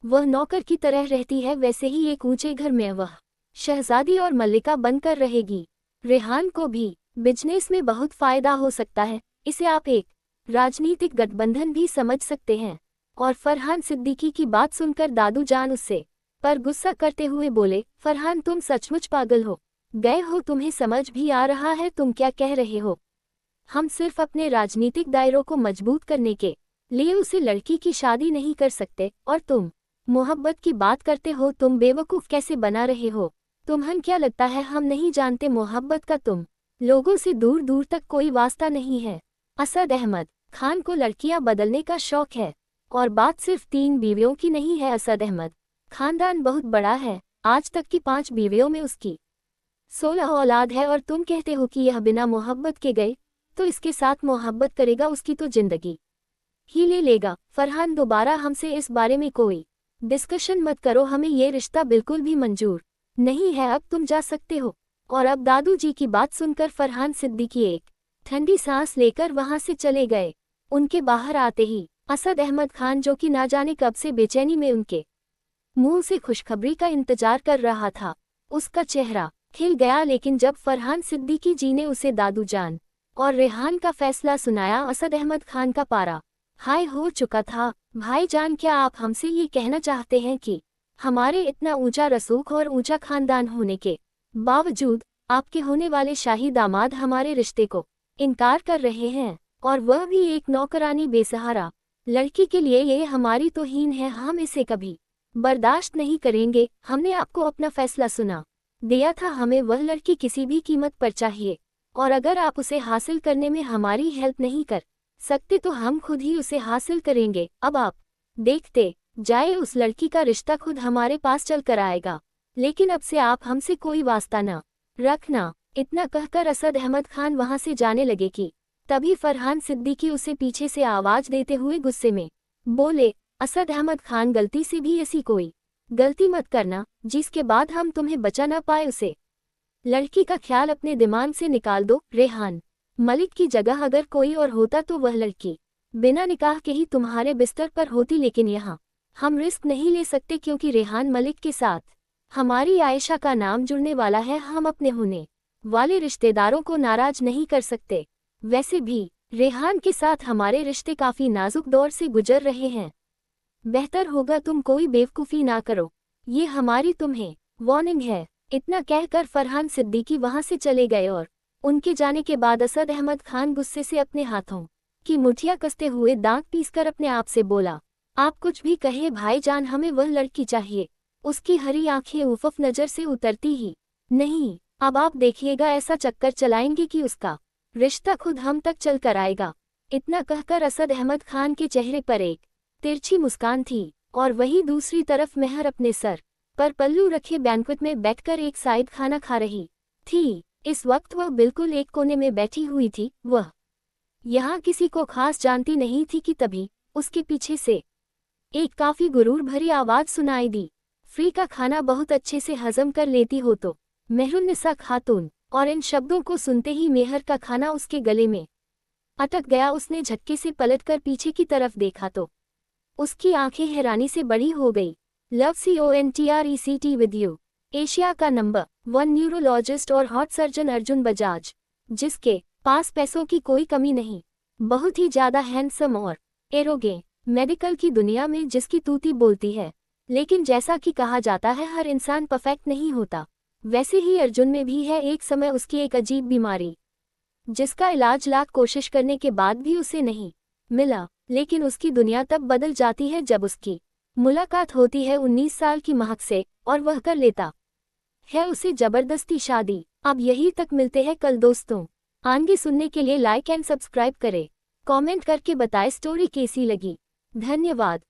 वह नौकर की तरह रहती है, वैसे ही एक ऊंचे घर में वह शहजादी और मल्लिका बनकर रहेगी। रेहान को भी बिजनेस में बहुत फायदा हो सकता है। इसे आप एक राजनीतिक गठबंधन भी समझ सकते हैं। और फरहान सिद्दीकी की बात सुनकर दादू जान उससे पर गुस्सा करते हुए बोले, फरहान तुम सचमुच पागल हो गए हो, तुम्हें समझ भी आ रहा है तुम क्या कह रहे हो? हम सिर्फ अपने राजनीतिक दायरों को मजबूत करने के लिए उसे लड़की की शादी नहीं कर सकते, और तुम मोहब्बत की बात करते हो। तुम बेवकूफ़ कैसे बना रहे हो? तुम्हें क्या लगता है हम नहीं जानते मोहब्बत का तुम लोगों से दूर दूर तक कोई वास्ता नहीं है। असद अहमद खान को लड़कियां बदलने का शौक है और बात सिर्फ 3 बीवियों की नहीं है। असद अहमद खानदान बहुत बड़ा है, आज तक की 5 बीवियों में उसकी 16 औलाद है और तुम कहते हो कि यह बिना मोहब्बत के गए तो इसके साथ मोहब्बत करेगा, उसकी तो जिंदगी ही ले लेगा। फरहान दोबारा हमसे इस बारे में कोई डिस्कशन मत करो, हमें ये रिश्ता बिल्कुल भी मंजूर नहीं है, अब तुम जा सकते हो। और अब दादू जी की बात सुनकर फरहान सिद्दीकी एक ठंडी सांस लेकर वहां से चले गए। उनके बाहर आते ही असद अहमद खान, जो कि ना जाने कब से बेचैनी में उनके मुंह से खुशखबरी का इंतजार कर रहा था, उसका चेहरा खिल गया। लेकिन जब फरहान सिद्दीकी जी ने उसे दादू जान और रेहान का फैसला सुनाया, असद अहमद खान का पारा हाई हो चुका था। भाईजान, क्या आप हमसे ये कहना चाहते हैं कि हमारे इतना ऊंचा रसूख और ऊंचा खानदान होने के बावजूद आपके होने वाले शाही दामाद हमारे रिश्ते को इनकार कर रहे हैं, और वह भी एक नौकरानी बेसहारा लड़की के लिए? ये हमारी तौहीन है, हम इसे कभी बर्दाश्त नहीं करेंगे। हमने आपको अपना फैसला सुना दिया था, हमें वह लड़की किसी भी कीमत पर चाहिए, और अगर आप उसे हासिल करने में हमारी हेल्प नहीं कर सकते तो हम खुद ही उसे हासिल करेंगे। अब आप देखते जाए, उस लड़की का रिश्ता खुद हमारे पास चल कर आएगा, लेकिन अब से आप हमसे कोई वास्ता न रखना। इतना कहकर असद अहमद खान वहां से जाने लगे कि तभी फरहान सिद्दीकी उसे पीछे से आवाज देते हुए गुस्से में बोले, असद अहमद खान, गलती से भी ऐसी कोई गलती मत करना जिसके बाद हम तुम्हें बचा ना पाए। उसे लड़की का ख्याल अपने दिमाग से निकाल दो। रेहान मलिक की जगह अगर कोई और होता तो वह लड़की बिना निकाह के ही तुम्हारे बिस्तर पर होती, लेकिन यहाँ हम रिस्क नहीं ले सकते क्योंकि रेहान मलिक के साथ हमारी आयशा का नाम जुड़ने वाला है। हम अपने होने वाले रिश्तेदारों को नाराज नहीं कर सकते। वैसे भी रेहान के साथ हमारे रिश्ते काफी नाजुक दौर से गुजर रहे हैं, बेहतर होगा तुम कोई बेवकूफ़ी ना करो, ये हमारी तुम्हें वार्निंग है। इतना कहकर फरहान सिद्दीकी वहां से चले गए, और उनके जाने के बाद असद अहमद खान गुस्से से अपने हाथों की मुठियां कसते हुए दांत पीसकर अपने आप से बोला, आप कुछ भी कहे भाईजान, हमें वह लड़की चाहिए। उसकी हरी आंखें उफ़ नज़र से उतरती ही नहीं। अब आप देखिएगा, ऐसा चक्कर चलाएंगे कि उसका रिश्ता खुद हम तक चल कर आएगा। इतना कहकर असद अहमद खान के चेहरे पर एक तिरछी मुस्कान थी, और वहीं दूसरी तरफ मेहर अपने सर पर पल्लू रखे बैंक्वेट में बैठकर एक साइड खाना खा रही थी। इस वक्त वह बिल्कुल एक कोने में बैठी हुई थी। वह यहाँ किसी को खास जानती नहीं थी कि तभी उसके पीछे से एक काफी गुरूर भरी आवाज सुनाई दी, फ्री का खाना बहुत अच्छे से हजम कर लेती हो तो मेहरुन्निसा खातून। और इन शब्दों को सुनते ही मेहर का खाना उसके गले में अटक गया। उसने झटके से पलटकर पीछे की तरफ देखा तो उसकी आंखें हैरानी से बड़ी हो गई। Love CONTRECT with you, Asia का नंबर 1 न्यूरोलॉजिस्ट और हार्ट सर्जन अर्जुन बजाज, जिसके पास पैसों की कोई कमी नहीं, बहुत ही ज्यादा हैंडसम और एरोगेंट, मेडिकल की दुनिया में जिसकी तूती बोलती है। लेकिन जैसा कि कहा जाता है हर इंसान परफेक्ट नहीं होता, वैसे ही अर्जुन में भी है एक समय उसकी एक अजीब बीमारी, जिसका इलाज लाख कोशिश करने के बाद भी उसे नहीं मिला। लेकिन उसकी दुनिया तब बदल जाती है जब उसकी मुलाकात होती है 19 साल की महक से, और वह कर लेता है उसे जबरदस्ती शादी। अब यही तक मिलते हैं कल दोस्तों। आगे सुनने के लिए लाइक एंड सब्सक्राइब करें, कमेंट करके बताएं स्टोरी कैसी लगी। धन्यवाद।